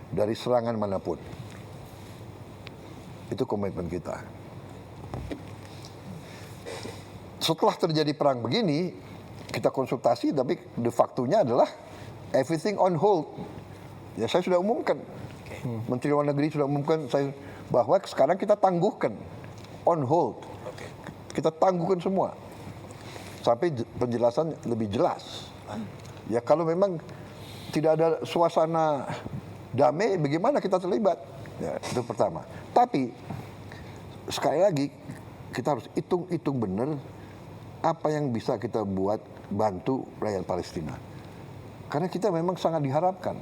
dari serangan manapun. Itu komitmen kita. Setelah terjadi perang begini, kita konsultasi, tapi de facto-nya adalah everything on hold. Ya, saya sudah umumkan. Menteri Luar Negeri sudah umumkan bahwa sekarang kita tangguhkan on hold. Kita tangguhkan semua sampai penjelasan lebih jelas. Ya, kalau memang tidak ada suasana damai, bagaimana kita terlibat? Ya, itu pertama. Tapi sekali lagi kita harus hitung benar apa yang bisa kita buat bantu rakyat Palestina. Karena kita memang sangat diharapkan.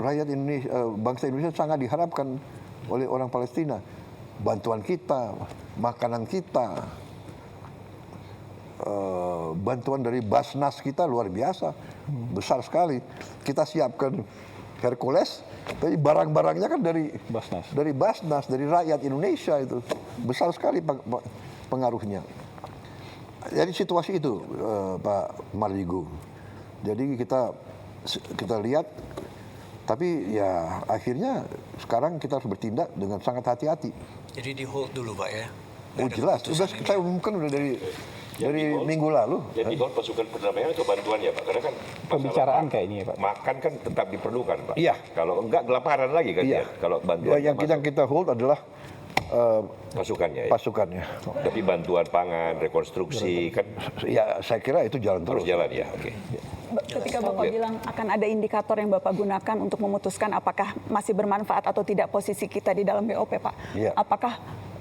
Rakyat Indonesia, bangsa Indonesia sangat diharapkan oleh orang Palestina. Bantuan kita, makanan kita, bantuan dari Basnas kita luar biasa, besar sekali. Kita siapkan Hercules, tapi barang-barangnya kan dari Basnas, dari rakyat Indonesia itu besar sekali pengaruhnya. Jadi situasi itu, Pak Mardigu. Jadi kita lihat, tapi ya akhirnya sekarang kita harus bertindak dengan sangat hati-hati. Jadi di hold dulu Pak ya? Oh jelas, sudah saya umumkan udah dari minggu lalu. Jadi hold pasukan perdamaian atau bantuan ya Pak? Karena kan Pembicaraan kayaknya ya Pak. Makan kan tetap diperlukan Pak. Iya. Kalau enggak kelaparan lagi kan ya. Kalau bantuan Ya, yang kita hold adalah pasukannya ya. pasukannya. Tapi bantuan pangan, rekonstruksi kan Ya saya kira itu jalan harus terus. jalan ya. Oke. Ketika Bapak bilang akan ada indikator yang Bapak gunakan untuk memutuskan apakah masih bermanfaat atau tidak posisi kita di dalam BOP, Pak. Iya. Apakah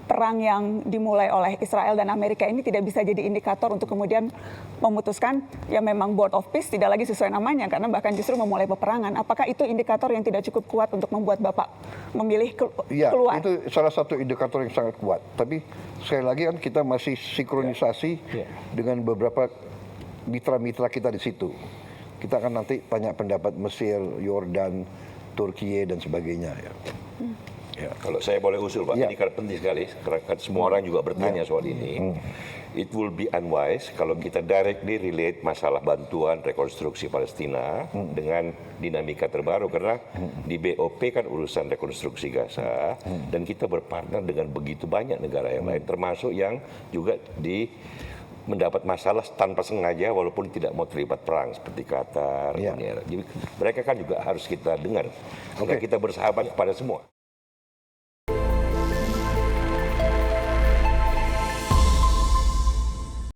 perang yang dimulai oleh Israel dan Amerika ini tidak bisa jadi indikator untuk kemudian memutuskan ya memang Board of Peace tidak lagi sesuai namanya karena bahkan justru memulai peperangan. Apakah itu indikator yang tidak cukup kuat untuk membuat Bapak memilih Iya, keluar? itu salah satu indikator yang sangat kuat. Tapi sekali lagi kan kita masih sinkronisasi dengan beberapa mitra-mitra kita di situ. Kita akan nanti tanya pendapat Mesir, Yordan, Turki dan sebagainya. Ya. Ya, kalau saya boleh usul Pak, ini kan penting sekali, karena kan semua orang juga bertanya soal ini. It will be unwise kalau kita directly relate masalah bantuan rekonstruksi Palestina dengan dinamika terbaru, karena di BOP kan urusan rekonstruksi Gaza, dan kita berpartner dengan begitu banyak negara yang lain, termasuk yang juga mendapat masalah tanpa sengaja walaupun tidak mau terlibat perang seperti Qatar, Uni Arab. Jadi mereka kan juga harus kita dengar, karena kita bersahabat kepada semua.